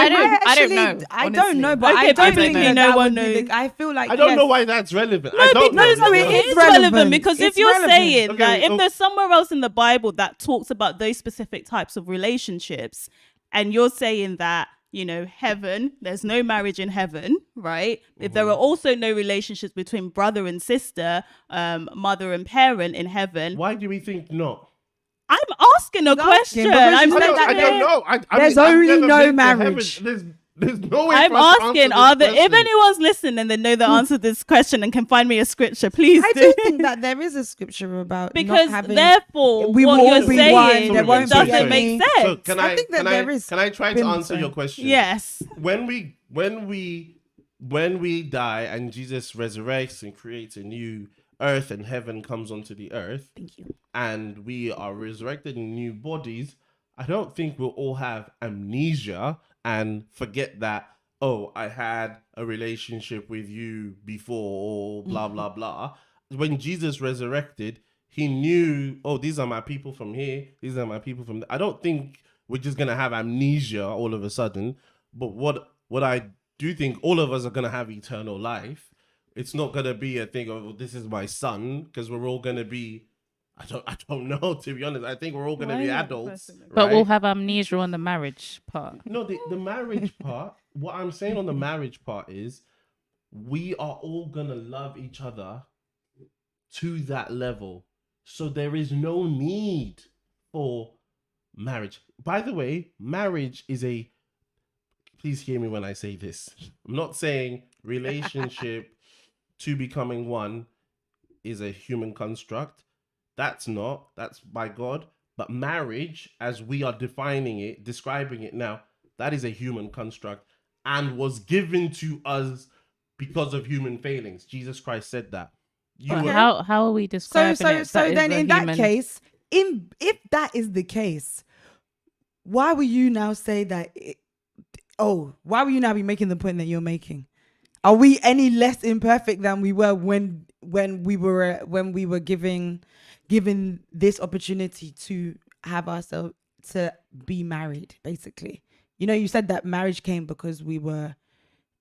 I don't actually- know. I don't honestly. know, but Okay, I don't publicly think that no that one would be knows. the, I feel like I don't yes. know why that's relevant. No, I don't because know. no, it it's is relevant. relevant. Because if It's you're relevant. saying Okay, that if oh. there's somewhere else in the Bible that talks about those specific types of relationships, and you're saying that, you know, heaven, there's no marriage in heaven, right? If there are also no relationships between brother and sister, mother and parent in heaven, Why do we think not? I'm asking a asking, question. because I'm you said saying that I don't know. There's I've only never no been to marriage. heaven. There's no way. I'm for us to asking, answer are this there, if question. anyone's listening and they know the answer to this question and can find me a scripture, please I do. do think that there is a scripture about Because not having. therefore, we what will you're be one, saying there won't be doesn't any- make So sense. can I think that can there is Can I try to been answer some- your question? Yes. When we die and Jesus resurrects and creates a new earth and heaven comes onto the earth, Thank you. and we are resurrected in new bodies, I don't think we'll all have amnesia and forget that, oh, I had a relationship with you before, or blah, blah, blah. When Jesus resurrected, he knew, oh, these are my people from here, these are my people from there. I don't think we're just going to have amnesia all of a sudden, but what I do think all of us are going to have eternal life. It's not going to be a thing of, this is my son, because we're all going to be, I don't know, to be honest. I think we're all going to Why be not? adults. But we'll right? have amnesia on the marriage part. No, the marriage part, what I'm saying on the marriage part is we are all going to love each other to that level. So there is no need for marriage. By the way, marriage is please hear me when I say this. I'm not saying relationship to becoming one is a human construct. That's by God. But marriage, as we are defining it, describing it now, that is a human construct and was given to us because of human failings. Jesus Christ said that. But how are we describing So it? That is then a in that human- case, if that is the case, why will you now say that? Why will you now be making the point that you're making? Are we any less imperfect than we were when we were given this opportunity to have ourselves to be married? Basically, you know, you said that marriage came because we were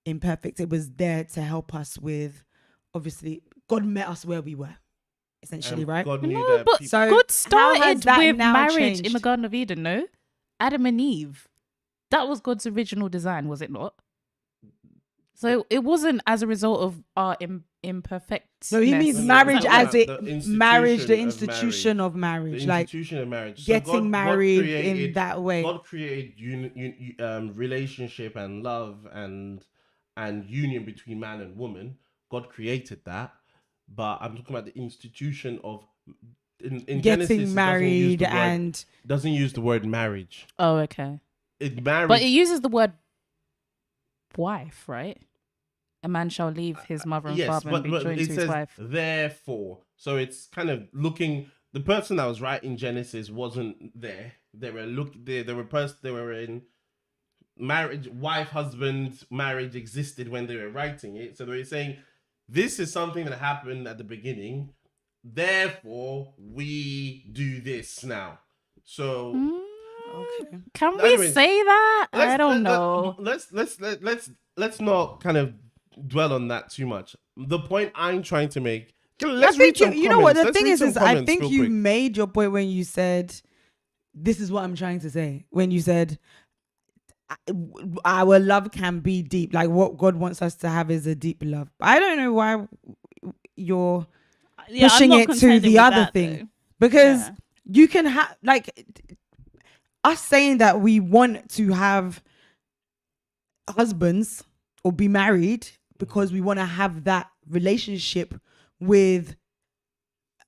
imperfect. It was there to help us with, obviously, God met us where we were, essentially, right? God knew No, that but people- So God how has started that with now marriage changed? in the Garden of Eden, no? Adam and Eve. That was God's original design, was it not? So it wasn't as a result of our imperfect. No, he means No, marriage no, as the the institution institution of marriage, the like institution of marriage. getting married in created, that way. God created relationship and love and union between man and woman. God created that, but I'm talking about the institution of in Genesis, it Getting married doesn't use the word marriage. Oh, okay. Marriage, But it uses the word wife, right? A man shall leave his mother and yes, father and be joined it to his says wife. therefore. So it's kind of looking. The person that was writing Genesis wasn't there. They were in marriage, wife, husband, marriage existed when they were writing it. So they were saying this is something that happened at the beginning. Therefore, we do this now. So Okay. Can we anyways, say that? I don't know. Let's not kind of dwell on that too much. The point I'm trying to make. I Let's think read some you know what the comments. thing Let's read is some I comments think real you quick. made your point when you said, this is what I'm trying to say. When you said our love can be deep, like what God wants us to have is a deep love. I don't know why you're Yeah, I'm pushing not it to contending the with other that, thing, though. because Yeah. you can have like us saying that we want to have husbands or be married because we want to have that relationship with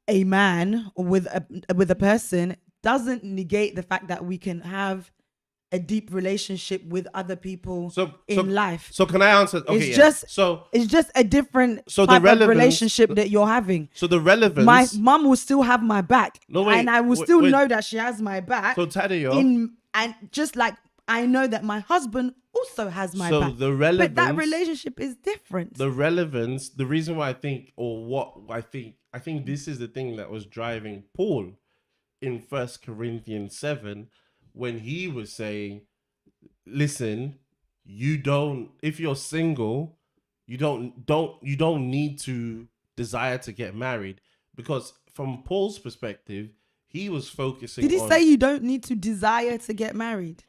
a man or with a person doesn't negate the fact that we can have a deep relationship with other people in life. So can I answer? Okay, It's yeah. just- so It's just a different So the type of relevance- relationship that you're having. so the relevance. My mum will still have my back, No, wait, and I will wait, still wait. know that she has my back. So Tadeo. And just like I know that my husband also has my So back. the relevance. But that relationship is different. The relevance. The reason why I think I think this is the thing that was driving Paul in 1 Corinthians 7 when he was saying, listen, if you're single, you don't need to desire to get married, because from Paul's perspective, he was focusing Did he on, say you don't need to desire to get married?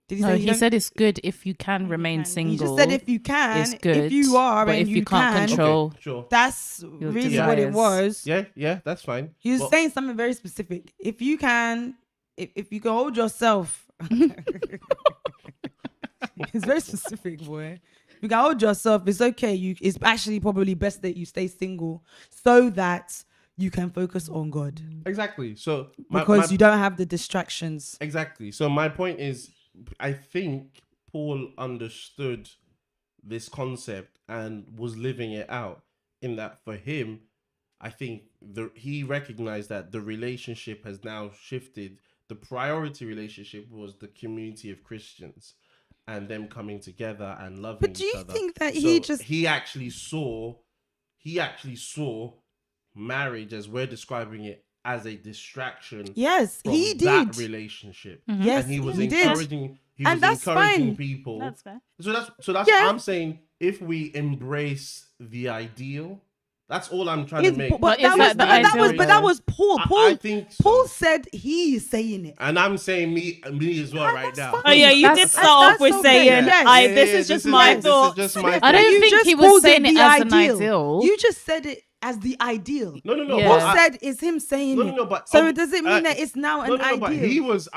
Did he No, say he you don't- said it's good if you can remain can. single. He just said if you can, it's good. if you are, but and if you can't can, control, Okay, sure. that's your really what it desires. was. Yeah, that's fine. He was But- saying something very specific. If you can, if you can hold yourself, it's very specific, boy. If you can hold yourself, it's okay. It's actually probably best that you stay single so that you can focus on God, Exactly. So because you don't have the distractions. exactly. So my point is, I think Paul understood this concept and was living it out. In that, for him, I think he recognized that the relationship has now shifted. The priority relationship was the community of Christians and them coming together and loving But do each you other. think that So he actually saw marriage, as we're describing it, as a distraction Yes, from he that did. relationship. Yes, And he was he did. encouraging And that's fine. people. That's fair. So that's Yeah. I'm saying, if we embrace the ideal, that's all I'm trying to It's- make. But that is was, that the but that ideal, was Paul. I think so. Paul said he is saying it. And I'm saying me as well And right that's now. fine. Oh yeah, you That's- did start off that's with okay. saying, Yes. this is just my thoughts. This is just my I thoughts. don't You think just he was called saying it the as an ideal. You just said it as the ideal. No. Yeah. Paul I- said it's him saying No, it. no, but So does it mean that it's now an no, ideal? but he was.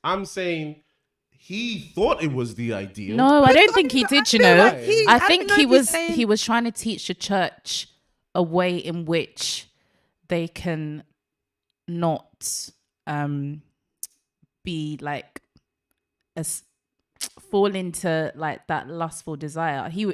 I'm saying he thought it was the ideal. No, I don't think he did. You feel know, like he- I I think don't know he if he's was saying- he was trying to teach the church a way in which they can not be like fall into like that lustful desire. He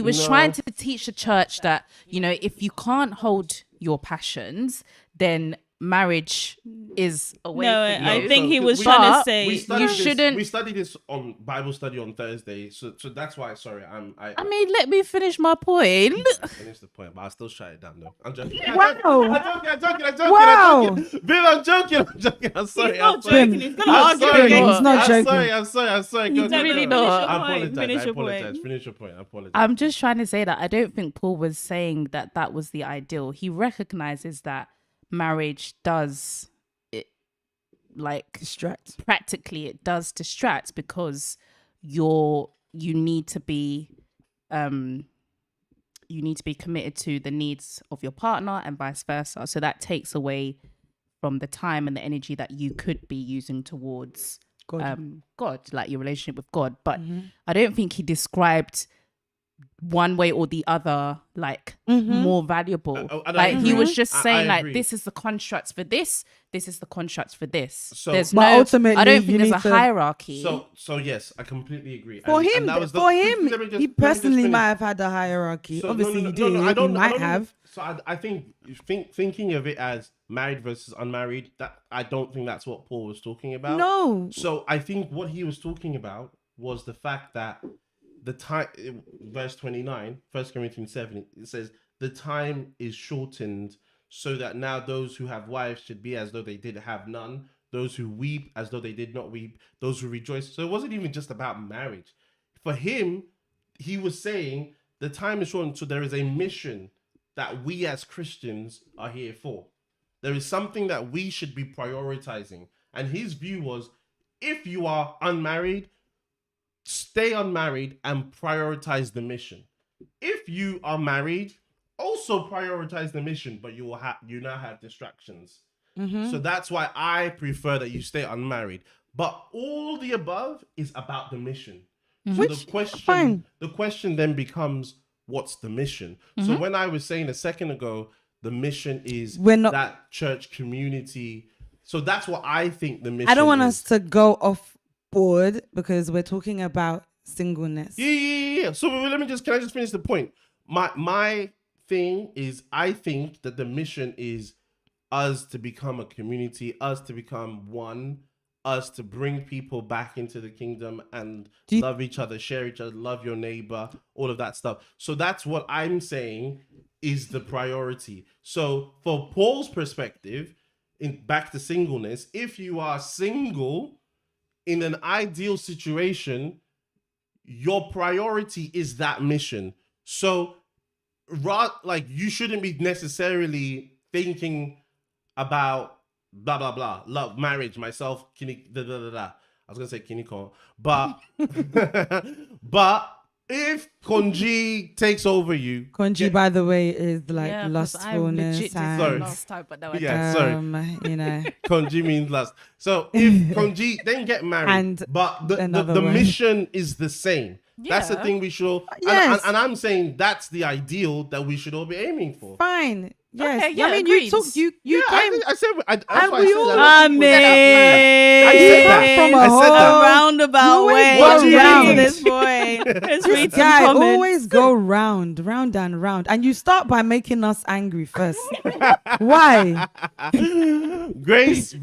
was No. trying to teach the church that, you know, if you can't hold your passions, then marriage is a way No, for you. I think he so was we- trying to But say We studied you this, shouldn't- We studied this on Bible study on Thursday, so that's why. Sorry, I mean, let me finish my point. finished the point, but I'll still shut it down though. I'm joking. Wow. I'm joking. Wow. Bill, I'm joking. I'm sorry. He's not I'm sorry. joking. He's gonna I'm argue sorry. again. He's not I'm joking. sorry. You Go, don't go, really go. not. I apologize. Finish I your apologize. point. Finish your point. I apologize. I'm just trying to say that I don't think Paul was saying that that was the ideal. He recognizes that marriage does it, like Distract. practically it does distract, because you need to be you need to be committed to the needs of your partner and vice versa. So that takes away from the time and the energy that you could be using towards God, like your relationship with God. But I don't think he described one way or the other like more valuable. Like he was just saying like, this is the constructs for this is the constructs for this. So, there's but no, ultimately, I don't think you there's need a to- hierarchy. So yes, I completely agree. For And him, that was for let him, me just he personally finish. might have had a hierarchy. So, Obviously, no, he did. I don't, he I might don't have. So I think thinking of it as married versus unmarried, that I don't think that's what Paul was talking about. No. So I think what he was talking about was the fact that the time, verse 29, 1 Corinthians 7, it says, the time is shortened so that now those who have wives should be as though they did have none, those who weep as though they did not weep, those who rejoice. So it wasn't even just about marriage. For him, he was saying the time is shortened, so there is a mission that we as Christians are here for. There is something that we should be prioritizing. And his view was, if you are unmarried, stay unmarried and prioritize the mission. If you are married, also prioritize the mission, but you now have distractions. So that's why I prefer that you stay unmarried. But all the above is about the mission. So Which, the question then becomes, what's the mission? So when I was saying a second ago, the mission is that church community. So that's what I think the mission is. I don't want us to go off board because we're talking about singleness. Yeah. So can I just finish the point? My thing is, I think that the mission is us to become a community, us to become one, us to bring people back into the kingdom and love each other, share each other, love your neighbor, all of that stuff. So that's what I'm saying is the priority. So for Paul's perspective, back to singleness, if you are single in an ideal situation, your priority is that mission. So like you shouldn't be necessarily thinking about blah blah blah, love, marriage, myself, I was gonna say kinikon, but but if Konji takes over you, Konji, by the way, is like 'cause I lustfulness legit did and that last time, but no, I Yeah, don't. sorry. you know. Konji means lust. So if Konji, then get married. And but the another one. mission is the same. That's the Yeah. thing we should. Yes. And I'm saying that's the ideal that we should all be aiming for. Fine. Yes. Okay, yeah, I mean, agreed. you took you Yeah, came. I said. That's And why we I said all- that. Amen. I said that. From a I said that. whole- roundabout You way. always go to round. this point. Let's read some Guy comments. always go round and round, and you start by making us angry first. Why? Grace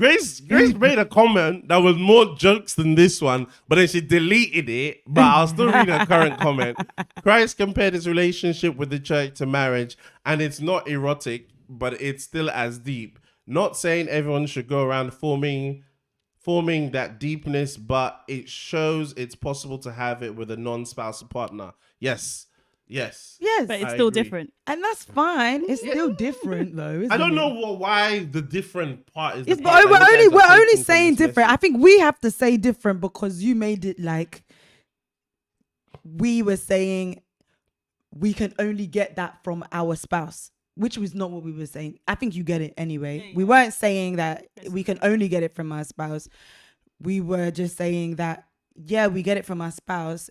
made a comment that was more jokes than this one, but then she deleted it. But I'll still read her current comment. Christ compared his relationship with the church to marriage, and it's not erotic, but it's still as deep. Not saying everyone should go around forming that deepness, but it shows it's possible to have it with a non-spousal partner. Yes. Yes, But it's I still agree. different. and that's fine. It's still different, though. Isn't I don't it? know why the different part is. It's, the part we're that you guys are only taking from saying this different. I message. think we have to say different because you made it like we were saying we can only get that from our spouse, which was not what we were saying. I think you get it anyway. We weren't saying that we can only get it from our spouse. We were just saying that, yeah, we get it from our spouse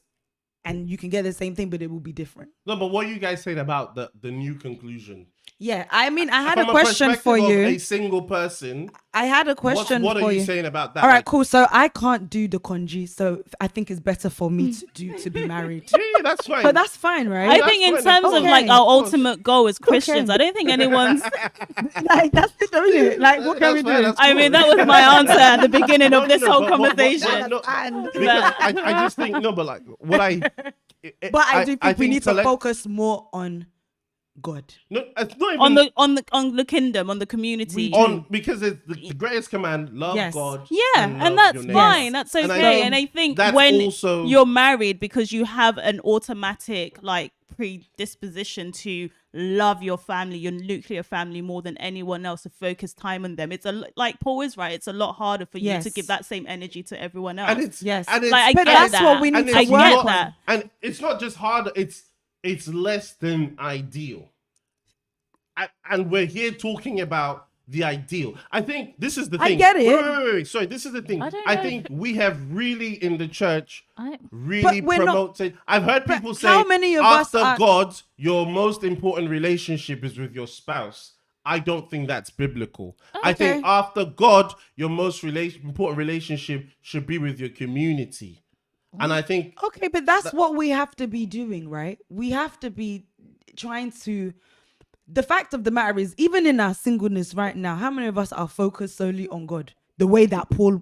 and you can get the same thing, but it will be different. No, but what you guys saying about the new conclusion? Yeah, I mean, I had From a question perspective for of you. a single person. I had a question What for are you you. saying about that? All right, Like, cool. So I can't do the konji, so I think it's better for me to be married. yeah, that's fine. But that's fine, right? I that's think in fine, terms of of like course. our ultimate goal as Christians, I don't think anyone's. like that's it, isn't it? Like what can we That's fine, do? that's I mean, cool. that was my answer at the beginning No, of this no, whole but what- conversation. no, And- because I just think no, but like what I. But I do think we need to select- focus more on God. No, it's not even on the kingdom, on the community. because it's the greatest command: love Yes. God. Yeah, love and that's your neighbor. fine. That's And I okay. think And I think that's when also- you're married, because you have an automatic like predisposition to love your family, your nuclear family, more than anyone else, to focus time on them. It's like Paul is right. It's a lot harder for you Yes. to give that same energy to everyone else. And it's Yes. and it's, like I But get that's that. what we need and to it's work get not- on. that. And it's not just harder. It's it's less than ideal. And we're here talking about the ideal. I think this is the I thing. get it. Wait. Sorry, this is the thing. I don't I know. think we have really in the church I really But we're not- promoted. I've heard but people say, how many of us after are- God, your most important relationship is with your spouse. I don't think that's biblical. I think Okay. after God, your most important relationship should be with your community. And I think Okay, but that's what we have to be doing, right? We have to be trying to. The fact of the matter is, even in our singleness right now, how many of us are focused solely on God? The way that Paul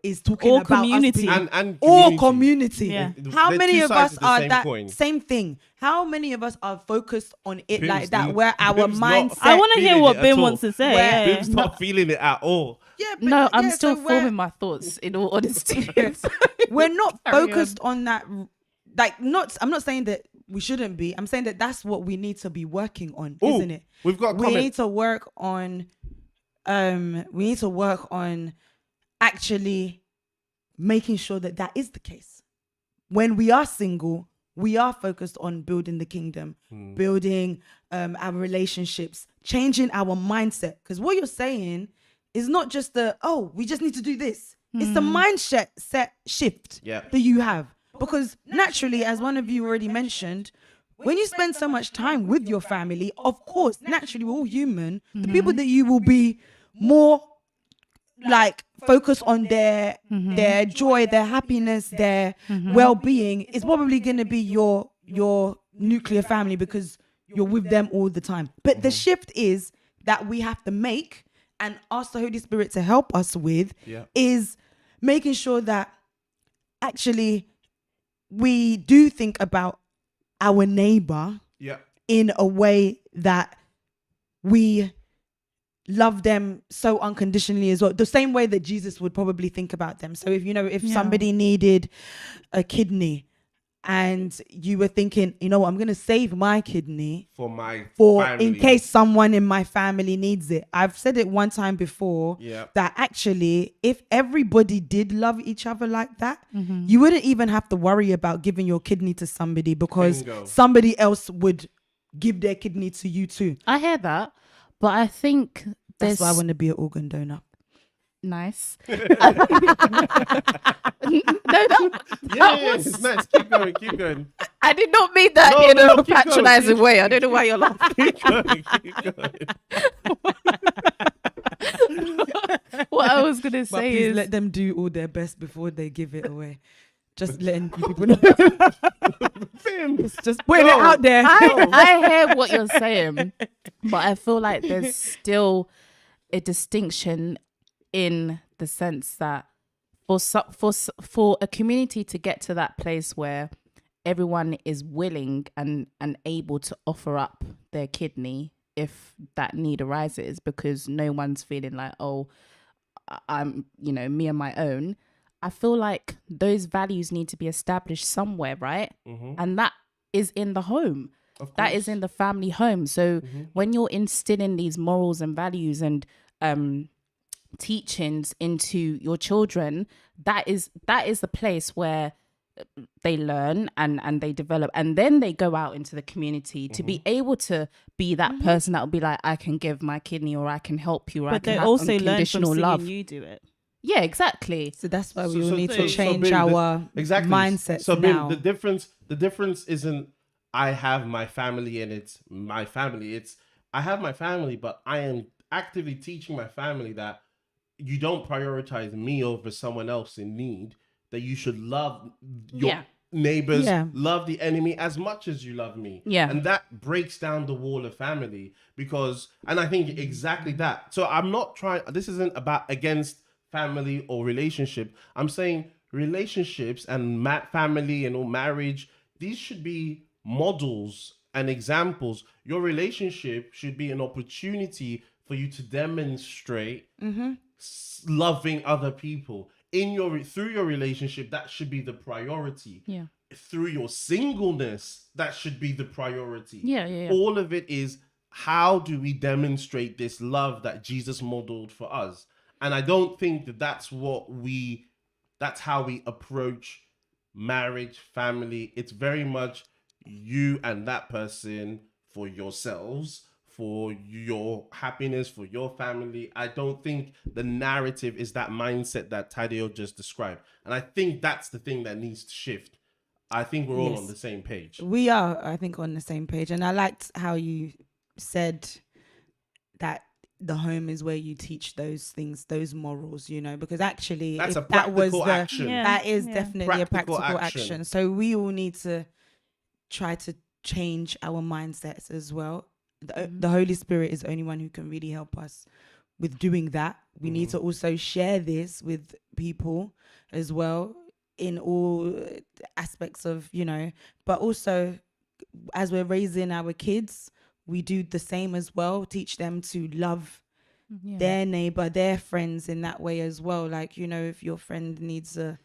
is talking Or about community. us being, and or community. community. Yeah. How They're many two of sides us of the are same that coin. same thing? How many of us are focused on it Bim's like that? n- Where our Bim's not mindset. I want to hear feeling what it at Bim all. wants to say. Where- Yeah, yeah. Bim's not feeling it at all. Yeah, but no, I'm yeah, still so we're- forming my thoughts. In all honesty, we're not Carry focused on that. Like, I'm not saying that we shouldn't be. I'm saying that that's what we need to be working on, Ooh, isn't it? We've got a We comment. need to work on actually making sure that that is the case. When we are single, we are focused on building the kingdom, building our relationships, changing our mindset. Because what you're saying is not just we just need to do this. It's the mindset set shift Yeah. that you have. Because naturally, as one of you already mentioned, when you spend so much time with your family, of course, naturally, we're all human. The people that you will be more like focus on their joy, their happiness, their well-being is probably going to be your nuclear family because you're with them all the time. But the shift is that we have to make and ask the Holy Spirit to help us with is making sure that actually we do think about our neighbor Yeah. in a way that we love them so unconditionally as well. The same way that Jesus would probably think about them. So if somebody needed a kidney and you were thinking, I'm going to save my kidney For my for family. in case someone in my family needs it. I've said it one time before Yeah. that actually if everybody did love each other like that, you wouldn't even have to worry about giving your kidney to somebody because Bingo. somebody else would give their kidney to you too. I hear that, but I think That's there's why I want to be an organ donor. nice. No, that was. It's nice. Keep going. I did not mean that No, in no, a keep going, patronizing keep- way. I don't know why you're laughing. Keep going. What I was gonna But say please is let them do all their best before they give it away. Just letting people know. It's just putting it No. out there. I hear what you're saying, but I feel like there's still a distinction in the sense that for a community to get to that place where everyone is willing and able to offer up their kidney if that need arises, because no one's feeling like, I'm me and my own. I feel like those values need to be established somewhere, right? And that is in the home. That is in the family home. So when you're instilling these morals and values and teachings into your children, that is the place where they learn and they develop, and then they go out into the community to be able to be that person that will be like, I can give my kidney, or I can help you, or I But can they have also learn from unconditional seeing love. you do it. Yeah, exactly. So that's why we So- all so- need so- to so change Bim, our Exactly. mindsets So Bim, now. the difference isn't I have my family and it's my family. It's I have my family, but I am actively teaching my family that you don't prioritize me over someone else in need, that you should love your Yeah. neighbors, Yeah. love the enemy as much as you love me. Yeah. And that breaks down the wall of family and I think exactly that. So I'm not this isn't about against family or relationship. I'm saying relationships and family and all marriage, these should be models and examples. Your relationship should be an opportunity for you to demonstrate loving other people through your relationship. That should be the priority. Yeah. Through your singleness, that should be the priority. Yeah. All of it is, how do we demonstrate this love that Jesus modeled for us? And I don't think that that's how we approach marriage, family. It's very much you and that person, for yourselves, for your happiness, for your family. I don't think the narrative is that mindset that Tadeo just described. And I think that's the thing that needs to shift. I think we're all Yes. on the same page. We are, I think, on the same page. And I liked how you said that the home is where you teach those things, those morals, you know, because actually That's if a that was practical the action. Yeah. that is definitely a Practical practical action. action. So we all need to try to change our mindsets as well. The Holy Spirit is the only one who can really help us with doing that. We need to also share this with people as well in all aspects of, you know, but also as we're raising our kids, we do the same as well. Teach them to love their neighbor, their friends in that way as well. Like, you know, if your friend needs a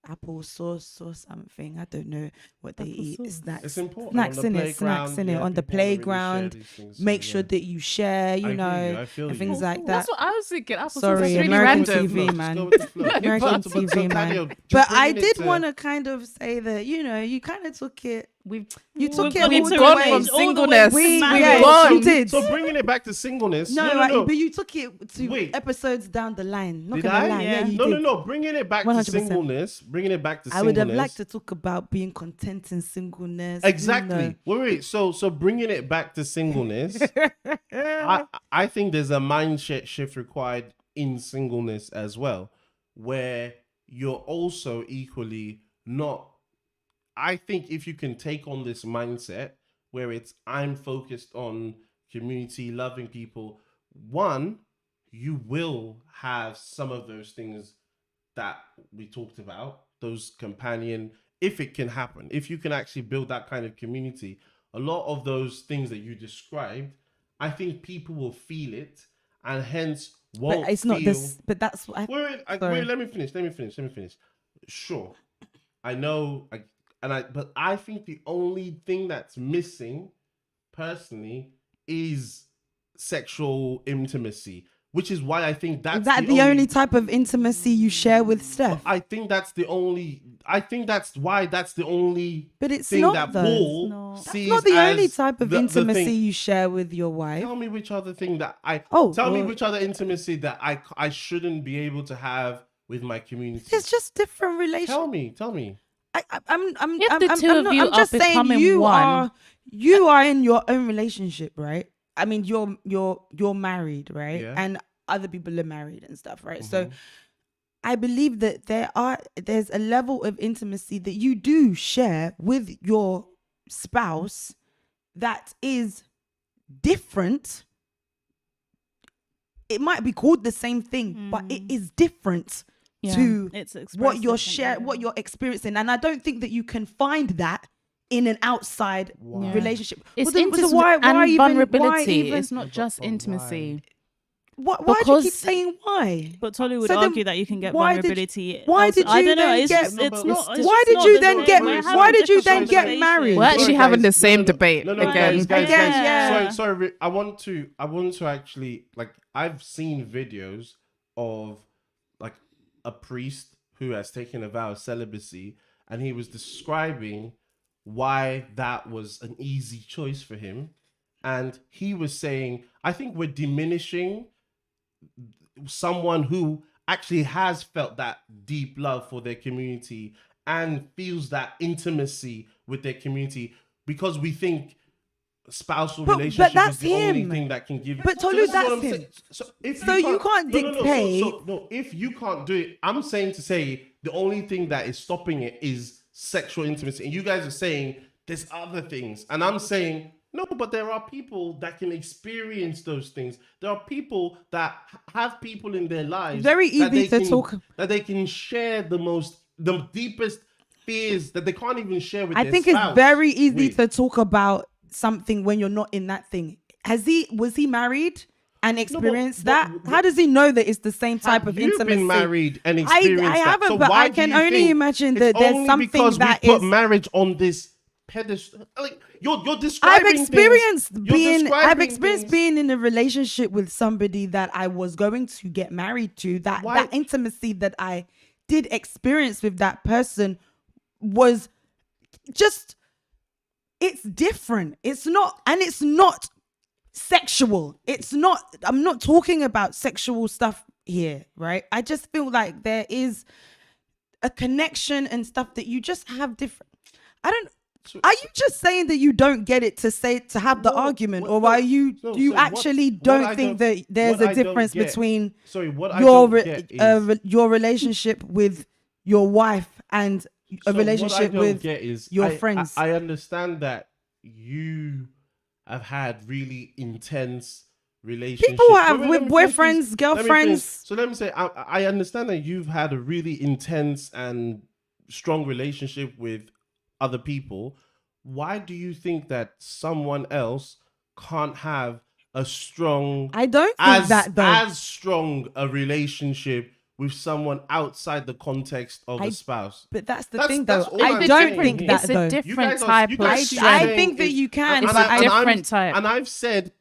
apple sauce or something, I don't know what they eat. Snacks. It's important. Snacks On the in it, snacks playground, in it. yeah, On the people wanna really share playground, these things, make so, sure yeah. that you share, I you hear know, I feel and you. things like that. That's what I was thinking. Apple Sorry, sauce is really American random. TV, Just man. go with the flow. American But TV, man. Tadeo, just But I bringing it did to- want to kind of say that, you know, you kind of took it. We've You took it gone all into the gone way. from all the way singleness. to We, marriage. yeah, gone. you did. So bringing it back to singleness. No, No, right, no. but you took it to Wait. episodes down the line. Not Did gonna I? lie. Yeah, you No, did. no, no. Bringing it back to 100%. singleness. Bringing it back to I singleness. would have liked to talk about being content in singleness. Exactly. Wait. So bringing it back to singleness, I think there's a mindset shift required in singleness as well, where you're also equally not. I think if you can take on this mindset where it's I'm focused on community, loving people, one, you will have some of those things that we talked about, those companion, if it can happen, if you can actually build that kind of community, a lot of those things that you described, I think people will feel it and hence won't But it's not feel... this. But that's what I. Wait, let me finish. Sure. I know, but I think the only thing that's missing, personally, is sexual intimacy, which is why I think that's Is that the only type of intimacy you share with Steph? I think that's the only. I think that's why that's the only But it's thing not that though. Paul not. That's sees not the as only type of the intimacy thing. you share with your wife. Tell me which other thing that I. Oh, tell me well- which other intimacy that I shouldn't be able to have with my community. It's just different relationships. Tell me. If the two of you I'm just are saying becoming you one- are in your own relationship, right? I mean, you're married, right? Yeah. And other people are married and stuff, right? So I believe that there's a level of intimacy that you do share with your spouse that is different. It might be called the same thing, but it is different to It's expressed what you're differently. what you're experiencing, and I don't think that you can find that in an outside Wow. relationship. It's Well, then- so intimacy why and even- vulnerability. Why even, It's not just But why? intimacy. why do you keep because- saying why? But Tolly would So then argue that you can get why did- vulnerability. why else- did I you don't know. then It's get- just, No, it's but not. it's- it's Why just did not you the then same. get- We're having why a did you different then get conversation. married? We're actually having the same No. debate No, again. guys. Yeah. Sorry. I want to actually, like, I've seen videos of like a priest who has taken a vow of celibacy, and he was describing why that was an easy choice for him, and he was saying, I think we're diminishing someone who actually has felt that deep love for their community and feels that intimacy with their community, because we think spousal But relationship that's is the only him. thing that can give you. But Tolu, this is what that's I'm him. saying. So if So you can't dictate- No, if you can't do it, I'm saying to say the only thing that is stopping it is sexual intimacy, and you guys are saying there's other things, and I'm saying no, but there are people that can experience those things. There are people that have people in their lives. Very that easy they to talk. That they can share the deepest fears that they can't even share with I their think spouse it's very easy with. to talk about something when you're not in that thing. Was he married and experienced that? How does he know that it's the same type Have of you intimacy? been married and I experienced that? haven't, So but why I do can you only think imagine it's that there's only something because that we put is- marriage on this pedestal? Like you're I've describing experienced things, you're describing things. being in a relationship with somebody that I was going to get married to. That Why- intimacy that I did experience with that person was just it's different. It's not sexual. I'm not talking about sexual stuff here, right? I just feel like there is a connection and stuff that you just have different. Are you just saying that you don't get it to have the argument, or are you actually don't think that there's a difference between your relationship with your wife and a relationship with your friends? I understand that you have had really intense relationships. People have with boyfriends, girlfriends. So let me say, I understand that you've had a really intense and strong relationship with other people. Why do you think that someone else can't have a strong, I don't think that though, as strong a relationship with someone outside the context of a spouse? But that's the thing though. I don't think that it's though. a different type of I think that you can. It's a different type. And I've said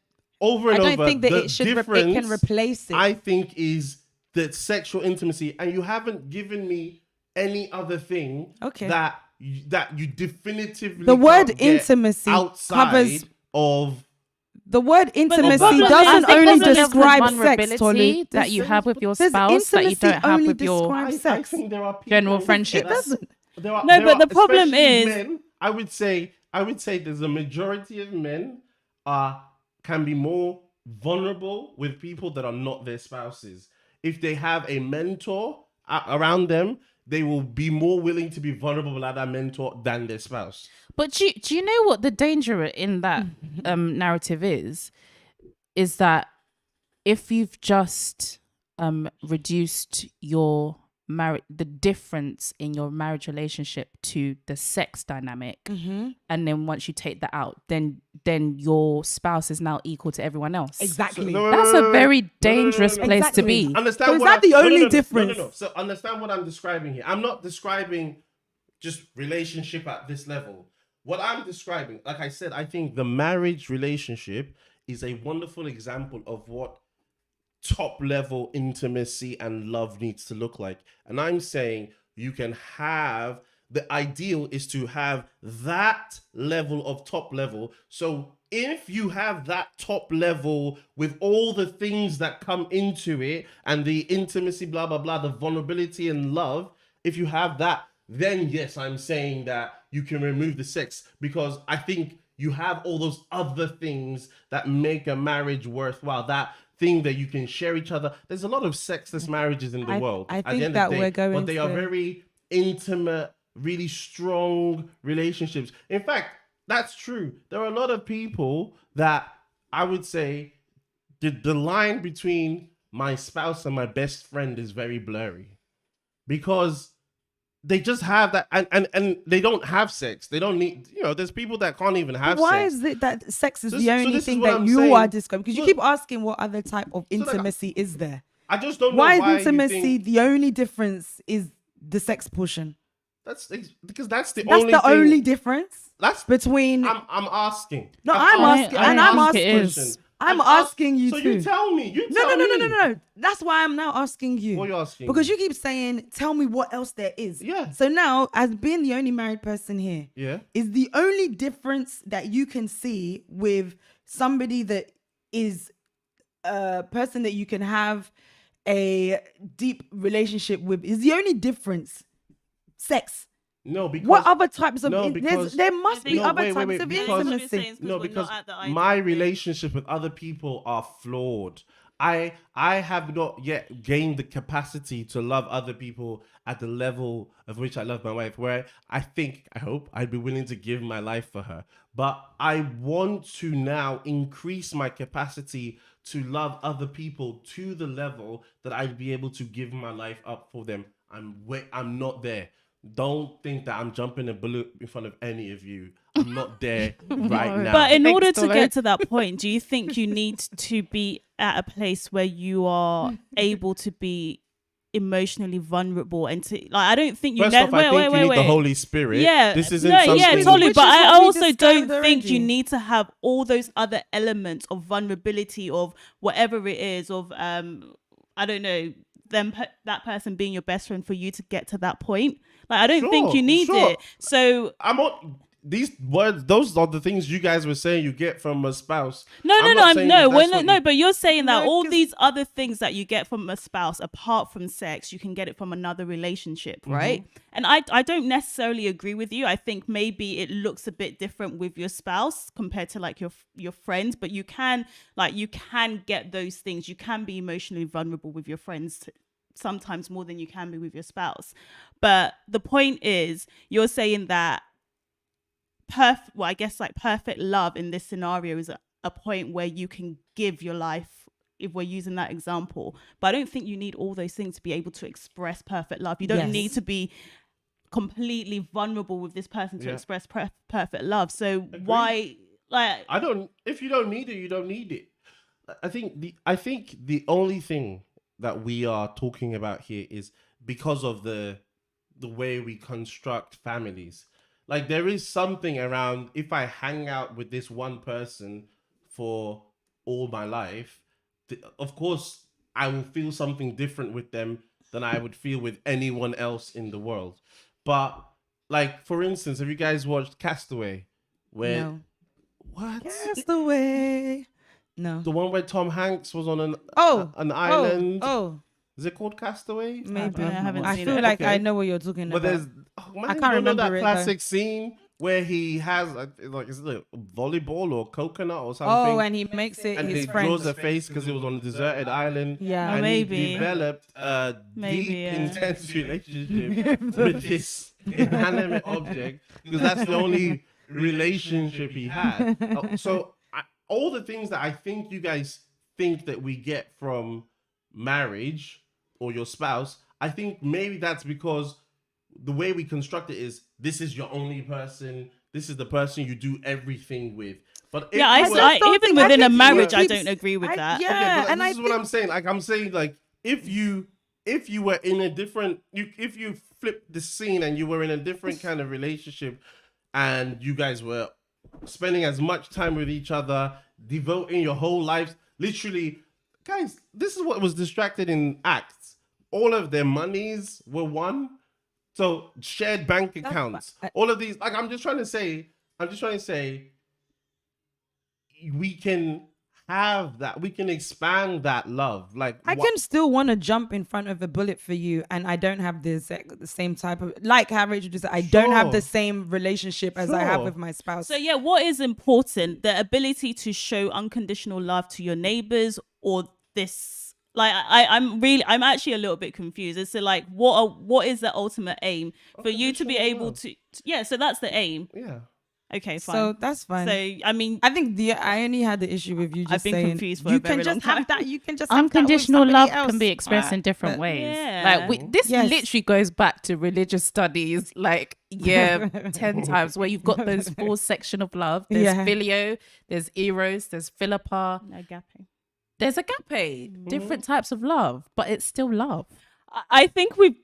over and over, I don't think that it can replace it. I think is the sexual intimacy, and you haven't given me any other thing that you definitively the word can't get intimacy outside covers of. The word intimacy problem is- doesn't I think only there's a describe vulnerability sex, Tolly. that you have with your Does spouse that you intimacy don't have only with your describe I sex? think there are people, general friendships. It doesn't. But the problem especially is- men, I would say there's a majority of men can be more vulnerable with people that are not their spouses. If they have a mentor around them, they will be more willing to be vulnerable at that mentor than their spouse. But do you know what the danger in that narrative is that if you've just reduced your the difference in your marriage relationship to the sex dynamic, and then once you take that out, then your spouse is now equal to everyone else. Exactly. That's a very dangerous place to be. Understand? So is that the only difference? No. So understand what I'm describing here. I'm not describing just relationship at this level. What I'm describing, like I said, I think the marriage relationship is a wonderful example of what top level intimacy and love needs to look like. And I'm saying you can have, the ideal is to have that level of top level. So if you have that top level with all the things that come into it and the intimacy, blah, blah, blah, the vulnerability and love, if you have that, then yes, I'm saying that you can remove the sex, because I think you have all those other things that make a marriage worthwhile. That thing that you can share each other. There's a lot of sexless marriages in the world. I at the think end that of the day, we're going but they are very intimate, really strong relationships. In fact, that's true. There are a lot of people that I would say the line between my spouse and my best friend is very blurry, because they just have that, and they don't have sex. They don't need, there's people that can't even have Why sex. is it that sex is So the only this is thing what that I'm you saying. are describing? Because you keep asking what other type of intimacy is there. I just don't know Why why is intimacy you think the only difference is the sex portion? that's because that's the That's only the thing. only difference That's between. I'm asking. No, I'm asking, and I'm think it asking. is. I'm asking you So too. you tell me. No. That's why I'm now asking you. What are you asking? Because you keep saying, tell me what else there is. Yeah. So now, as being the only married person here, Yeah. is the only difference that you can see with somebody that is a person that you can have a deep relationship with, is the only difference sex. No, because What other types of there must be No, other wait, types wait, of because- intimacy. no, because my relationship with other people are flawed. I have not yet gained the capacity to love other people at the level of which I love my wife, where I hope I'd be willing to give my life for her. But I want to now increase my capacity to love other people to the level that I'd be able to give my life up for them. I'm not there. Don't think that I'm jumping a bullet in front of any of you. I'm not there right now. But in Thanks, order to Tolo. get to that point, do you think you need to be at a place where you are able to be emotionally vulnerable and to I don't think you First off, I think you need the Holy Spirit. Yeah, This isn't no, something. yeah, totally. Which But is I what we also described don't think you already. need to have all those other elements of vulnerability, of whatever it is, of I don't know, that person being your best friend for you to get to that point. Like I don't think you need it. So I'm not. these words, those are the things you guys were saying you get from a spouse. No, not saying that that's what you- but you're saying that No, all 'cause- these other things that you get from a spouse, apart from sex, you can get it from another relationship, right? And I don't necessarily agree with you. I think maybe it looks a bit different with your spouse compared to like your friends, but you can get those things. You can be emotionally vulnerable with your friends sometimes more than you can be with your spouse. But the point is, you're saying that perfect love in this scenario is a point where you can give your life, if we're using that example. But I don't think you need all those things to be able to express perfect love. You don't Yes. need to be completely vulnerable with this person to express perfect love. So why, like, I don't. If you don't need it, you don't need it. I think the only thing that we are talking about here is because of the way we construct families. Like there is something around, if I hang out with this one person for all my life, of course I will feel something different with them than I would feel with anyone else in the world. But like, for instance, have you guys watched Castaway? Where No. what? Castaway. No. The one where Tom Hanks was on an island. Oh, Is it called Castaway? maybe. I haven't I seen feel it. like Okay. I know what you're talking But about. there's I can't remember that it, classic scene where he has like, is it a volleyball or coconut or something? Oh, and he makes it and his he friend. draws a face because it was on a deserted island. Yeah. and maybe. he developed a Maybe, deep, yeah. intense relationship with this inanimate object because that's the only relationship he had. So all the things that I think you guys think that we get from marriage or your spouse, I think maybe that's because the way we construct it is this is your only person, this is the person you do everything with. But if yeah, you were- even within a think marriage, I keeps- don't agree with that. Yeah, Okay, but and this I is what I'm saying. Like I'm saying, like if you were in a different, if you flipped the scene and you were in a different kind of relationship, and you guys were spending as much time with each other, devoting your whole lives, literally, guys. This is what was distracted in Acts. All of their monies were one, so shared bank accounts. All of these, like I'm just trying to say, we can have that, we can expand that love. Like I can still want to jump in front of a bullet for you, and I don't have the same type of, like how Rachel just said, I don't have the Sure. same relationship as I have Sure. with my spouse. So yeah, what is important? The ability to show unconditional love to your neighbors, or this? Like I'm actually a little bit confused as to like what is the ultimate aim for you to be Unconditional able love. to? Yeah, so that's the aim. Yeah. Okay, fine. So that's fine. So I mean, I think I only had the issue with you just I've been saying confused for you a very can just long time. have that. You can just have Unconditional that with love somebody can be else. expressed in different but- ways. Yeah. Like this Yes. literally goes back to religious studies, like 10 times, where you've got those 4 sections of love. There's Yeah. filio, there's eros, there's philippa, agape. there's agape. Different types of love, but it's still love. I think we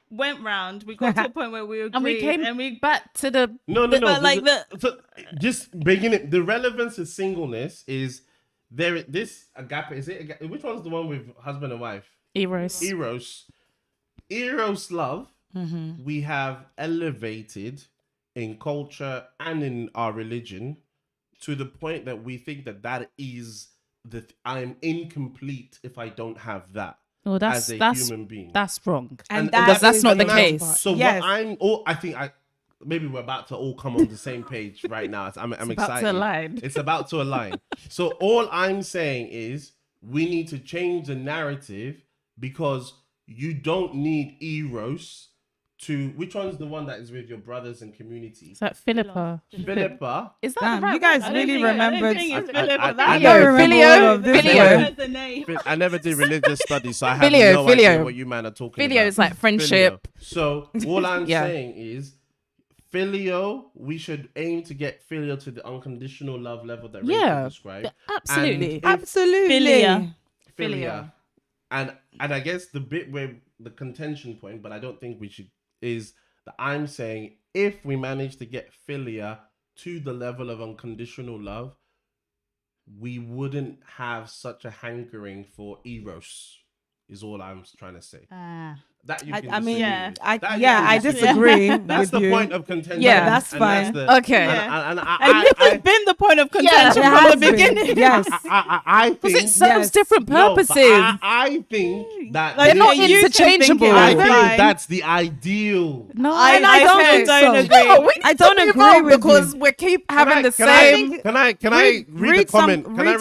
went round. We got to a point where we agreed, And we came and we back to the No. but like so just bringing it. The relevance of singleness is there. This agape, is it? Which one's the one with husband and wife? eros. Eros love. We have elevated in culture and in our religion to the point that we think that is I'm incomplete if I don't have that. Well, as a human being. That's wrong. And because that's is not the most case. part. So Yes. I think maybe we're about to all come on the same page right now. I'm About excited. to align. It's about to align. So all I'm saying is we need to change the narrative because you don't need eros to, which one's the one that is with your brothers and community? Is that philippa? Philippa. Is that Damn, the right you guys one? really remembered. I I know, don't remember Filio, all of this. Filio. the name. I never did religious studies, so I have Filio, no idea filio. what you man are talking Filio about. is like friendship. Filio. So all I'm Yeah. saying is filio, we should aim to get filio to the unconditional love level that Rachel Yeah, described. absolutely. And if Absolutely. Philia. philia. And I guess the bit where the contention point, but I don't think we should, is that I'm saying if we manage to get philia to the level of unconditional love, we wouldn't have such a hankering for eros, is all I'm trying to say. That you I can mean, disagree Yeah. with. That you I can disagree with. disagree That's with the you. point of contention. Yeah, that's and fine. Okay. Yeah. And And I, this has been the point of contention it from has the been. beginning. Yes. I Because think it serves Yes. different no, but purposes. I think that Like, They're not this- you can think interchangeable. it, I that's think fine. that's the ideal. No, I don't don't think so. agree. No, we need I to don't move agree on with because you. we keep having the Can I same. read a comment? Can I read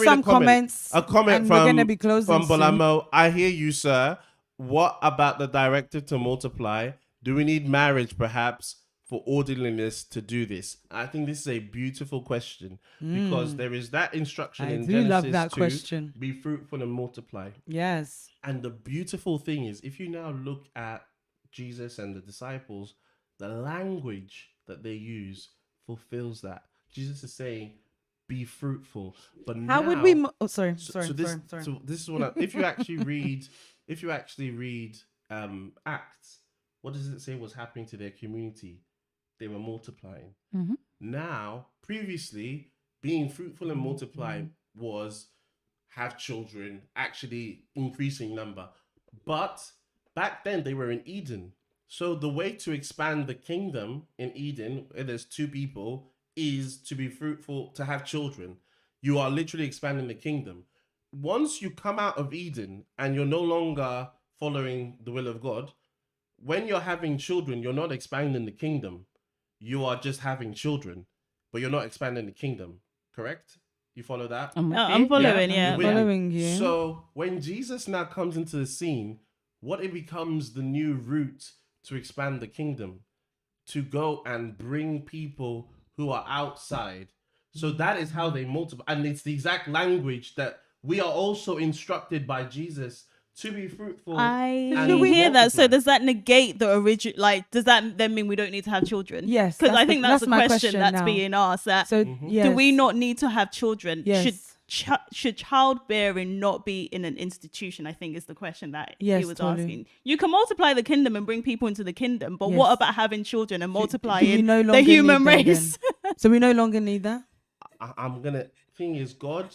read some a comment? comments, A comment and from we're gonna be closing from soon. Bolamo. I hear you, sir. What about the directive to multiply? Do we need marriage, perhaps, for orderliness to do this? I think this is a beautiful question because there is that instruction I in do Genesis love that 2, question. be fruitful and multiply. Yes. And the beautiful thing is, if you now look at Jesus and the disciples, the language that they use fulfills that. Jesus is saying, be fruitful. But How would now- we? Sorry. so this is what if you actually read Acts, what does it say was happening to their community? They were multiplying. Mhm. Now, previously, being fruitful and multiplying was have children, actually increasing number. But back then they were in Eden. So the way to expand the kingdom in Eden, where there's two people, is to be fruitful, to have children. You are literally expanding the kingdom. Once you come out of Eden and you're no longer following the will of God, when you're having children, you're not expanding the kingdom. You are just having children, but you're not expanding the kingdom. Correct? You follow that? I'm with I'm you. following, Yeah, yeah. I'm with you. Following you. So when Jesus now comes into the scene, what it becomes the new route to expand the kingdom, to go and bring people who are outside. So that is how they multiply. And it's the exact language that we are also instructed by Jesus to be fruitful. I and hear that. So multiply. does that negate the original? Like, does that then mean we don't need to have children? Yes, because that's I think the- that's that's the my question question that's now. being asked. That So yes. do we not need to have children? Yes. Should childbearing not be in an institution? I think is the question that he Yes, was totally. asking. You can multiply the kingdom and bring people into the kingdom, but Yes. what about having children and Do we multiplying no the longer human need them race? So we no longer need that. I'm gonna. Thing is, God.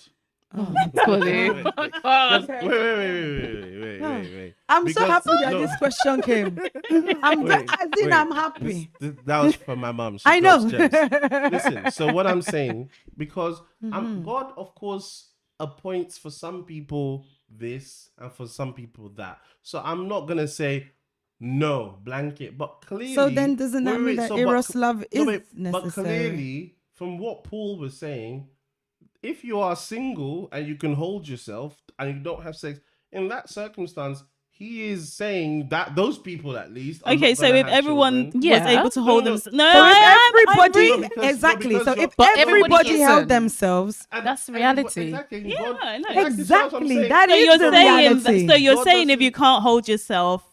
Fully. Wait. Oh, God. Wait. I'm so Because- happy that no. this question came. I'm Wait, I'm happy. That was for my mom. She I know. drops gems. Listen, so what I'm saying, because God, of course, appoints for some people this and for some people that. So I'm not gonna say no blanket, but clearly. So then doesn't that mean that Eros love is But necessary? clearly, from what Paul was saying, if you are single and you can hold yourself and you don't have sex, in that circumstance, he is saying that those people at least. Are Okay, not so gonna if have everyone children. Yeah. was able to hold No, them, no. no, So if I everybody No, because- exactly. because So you're- if But everybody everybody held isn't. themselves, And That's the everybody- reality. Exactly. Yeah, God- I know. so that's what I'm exactly saying. that So is you're the saying, reality. so you're God saying if doesn't- you can't hold yourself,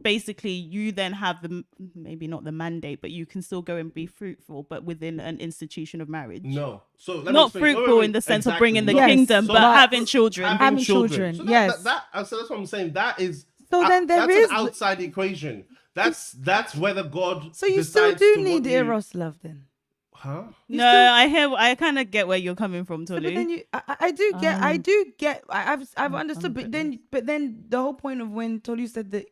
basically you then have the maybe not the mandate, but you can still go and be fruitful, but within an institution of marriage. No. So let me Not explain. fruitful in the sense of bringing the Yes. kingdom, So but that's- having children. Having children, So yes. so that's what I'm saying. That is. So then there that's is- an outside equation. That's whether God. So you still decides do to need what you- Eros love then. Huh? You No, still- I kind of get where you're coming from, So, but Tolu. then I do get. I've understood, but then the whole point of when Tolu said that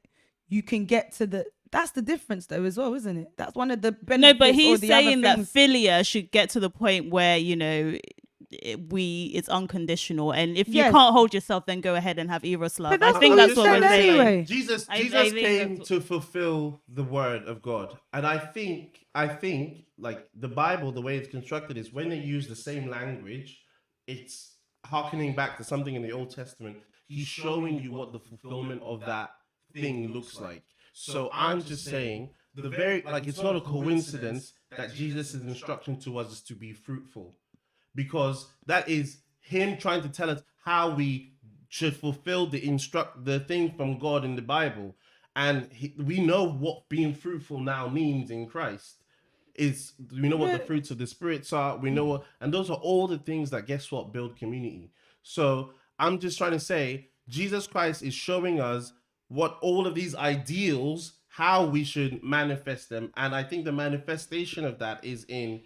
you can get to that's the difference though as well, isn't it? That's one of the benefits. No, but or he's the other saying that things. philia should get to the point where it's unconditional, and if you Yes. can't hold yourself, then go ahead and have eros love. But I that's think what that's he what said we're saying. anyway. Jesus I think came that's- to fulfill the word of God. And I think like the Bible, the way it's constructed is when they use the same language, it's harkening back to something in the Old Testament. He's showing you what the fulfillment of that thing looks like. So I'm just saying it's not a coincidence that Jesus' instruction to us is to be fruitful, because that is him trying to tell us how we should fulfill the thing from God in the Bible. And we know what being fruitful now means in Christ. We know what the fruits of the spirits are. We know what, and those are all the things that, guess what, build community. So I'm just trying to say, Jesus Christ is showing us what all of these ideals, how we should manifest them. And I think the manifestation of that is in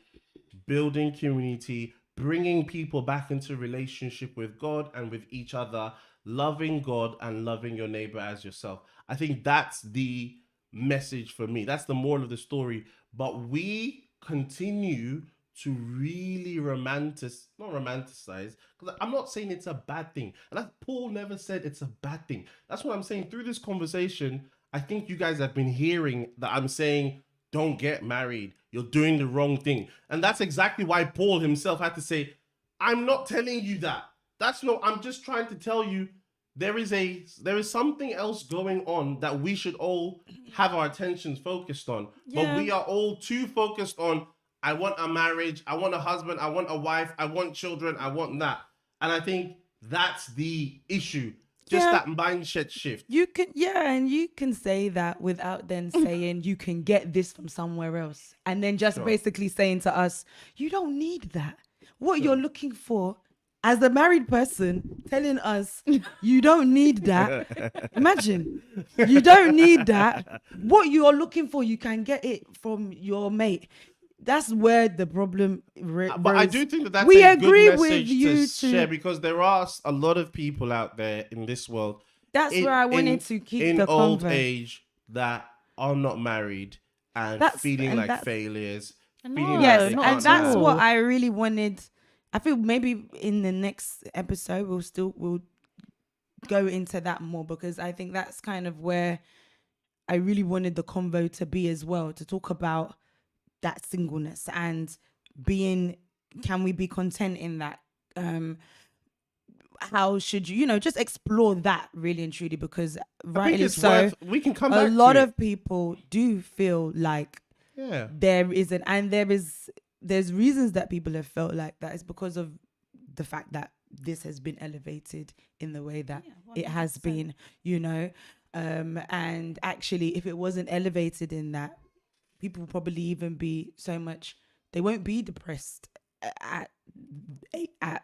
building community, bringing people back into relationship with God and with each other, loving God and loving your neighbor as yourself. I think that's the message for me. That's the moral of the story. But we continue to really not romanticize, because I'm not saying it's a bad thing. And Paul never said it's a bad thing. That's what I'm saying. Through this conversation, I think you guys have been hearing that I'm saying, don't get married. You're doing the wrong thing. And that's exactly why Paul himself had to say, I'm not telling you that. I'm just trying to tell you there is something else going on that we should all have our attentions focused on. Yeah. But we are all too focused on, I want a marriage, I want a husband, I want a wife, I want children, I want that. And I think that's the issue. Just Yeah. that mindset shift. And you can say that without then saying you can get this from somewhere else. And then just Sure. basically saying to us, you don't need that. What you're looking for as a married person telling us you don't need that. Imagine, you don't need that. What you're looking for, you can get it from your mate. That's where the problem But I do think that's we a agree good with message you to to- share, because there are a lot of people out there in this world. That's where I wanted to keep in the old convo. age that are not married and That's- feeling and like that's- failures. No, Feeling like Yes, they not and can't that's have- what I really wanted. I feel maybe in the next episode we'll go into that more, because I think that's kind of where I really wanted the convo to be as well, to talk about that singleness and can we be content in that? How should you just explore that really and truly, because I think rightly it's so, worth, we can come back a lot to of people do feel like yeah. there's reasons that people have felt like that. It's because of the fact that this has been elevated in the way that it has 100%. been, and actually if it wasn't elevated in that, people will probably even be they won't be depressed at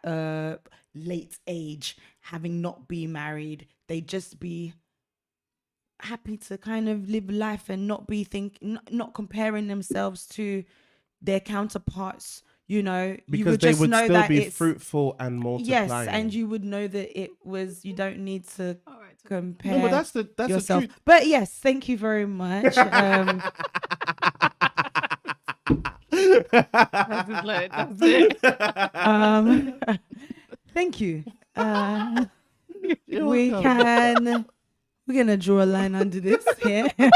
a late age, having not been married. They just be happy to kind of live life and not be not comparing themselves to their counterparts. Because they would still be fruitful and multiplying. Yes, and you would know that you don't need to All right. compare No, but that's the yourself. truth. But yes, thank you very much. That's it. Thank you. You're We're gonna draw a line under this here. I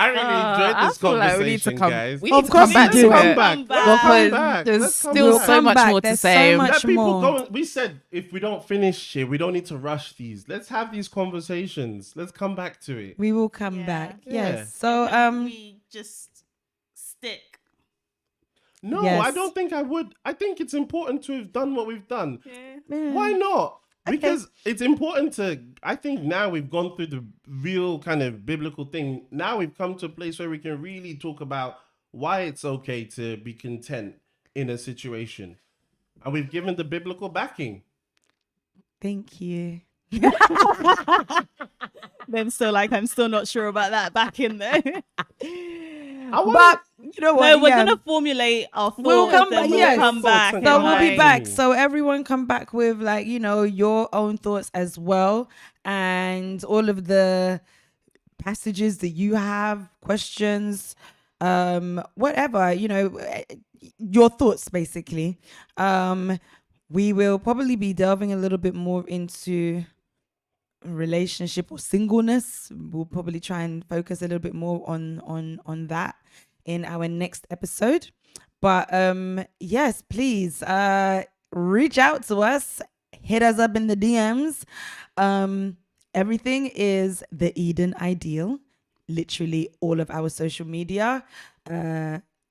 really enjoyed I this feel like we need to conversation, come. guys. We Of need to course come back we to do. Come it. back. Come Let's back. come Because back. there's Let's come still back. so much more to There's say. so much Let people more. go. We said if we don't finish here, we don't need to rush these. Let's have these conversations. Let's come back to it. We will come Yeah. back. Yeah. Yes. So we just stick. No, Yes. I don't think I would. I think it's important to have done what we've done. Yeah. Why not? Okay. Because it's important to, I think now we've gone through the real kind of biblical thing. Now we've come to a place where we can really talk about why it's okay to be content in a situation. And we've given the biblical backing. thank you. I'm still not sure about that back in there. But you know what? No, we're yeah. gonna formulate our thoughts. We'll come then back, we'll yes. come back. So and, So we'll be like, back. So everyone come back with your own thoughts as well, and all of the passages that you have, questions, whatever, your thoughts basically. We will probably be delving a little bit more into relationship or singleness. We'll probably try and focus a little bit more on that in our next episode. But yes, please reach out to us, hit us up in the DMs. Everything is the Eden Ideal, literally all of our social media.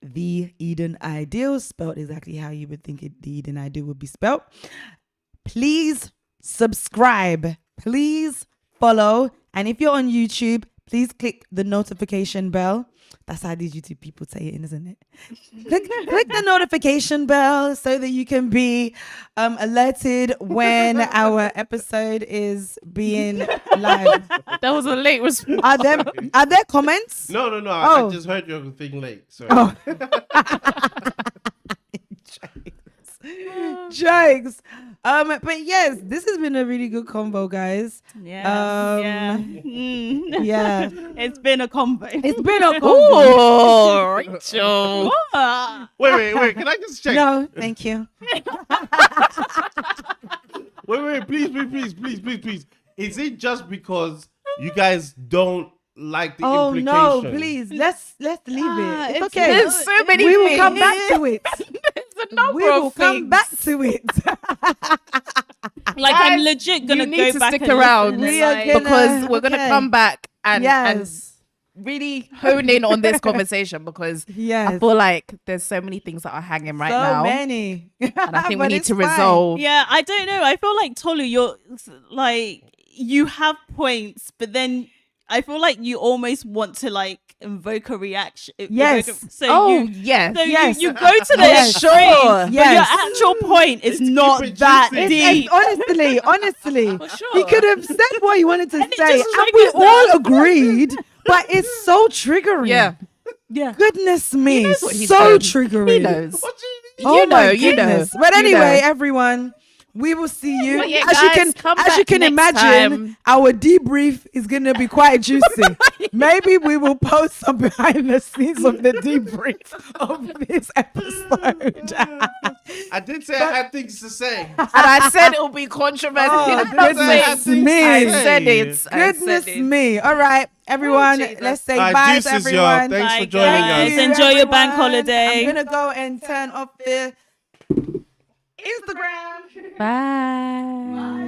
The Eden Ideal, spelled exactly how you would think the Eden Ideal would be spelled. Please subscribe, please follow, and if you're on YouTube, please click the notification bell. That's how these YouTube people say it, isn't it? click the notification bell so that you can be alerted when our episode is being live. That was a late response. Are there comments? No. Oh. I just heard your thing late. Sorry. Oh. Jokes. But yes, this has been a really good convo, guys. Yeah. Yeah. It's been a combo. It's been a convo. Oh, Rachel. Wait. Can I just check? No, thank you. Wait. Please. Is it just because you guys don't like the Oh implications? no, please. Let's leave it. It's it's- okay. There's so many We will things. come back to it. There's a number We will of come things. back to it. Like, Guys, I'm legit gonna you need go to back stick and around listen and, We are like- gonna- because we're gonna okay. come back and Yes. really hone in on this conversation because Yes. I feel like there's so many things that are hanging right so now, many. and I think we But need it's to fine. resolve. Yeah, I don't know. I feel like Tolu, you're like, you have points, but then I feel like you almost want to like invoke a reaction. Yes. Oh you, yes, so yes. you go to the Yes. extreme, Sure. but Yes. your actual point is It's not keep that reducing. deep. Honestly, sure. he could have said what he wanted to And it say, just and we triggers all us. agreed. But it's so triggering. yeah. Goodness me, knows what he's so doing. triggering. He knows. What do you mean? Oh my you know. goodness. But You anyway, know. everyone, we will see you. But yeah, as you guys, come as you back can next imagine, time. our debrief is gonna be quite juicy. Maybe we will post some behind the scenes of the debrief of this episode. I did say I had things to say. And I said it will be controversial. Oh, Did I not say goodness it? me. I said it. I Goodness said it. me. All right, everyone, Jesus. let's say Alright, bye to deuces, everyone. y'all. Thanks Bye, for joining guys. us. Enjoy your bank everyone. holiday. I'm gonna go and turn off the Instagram. Bye.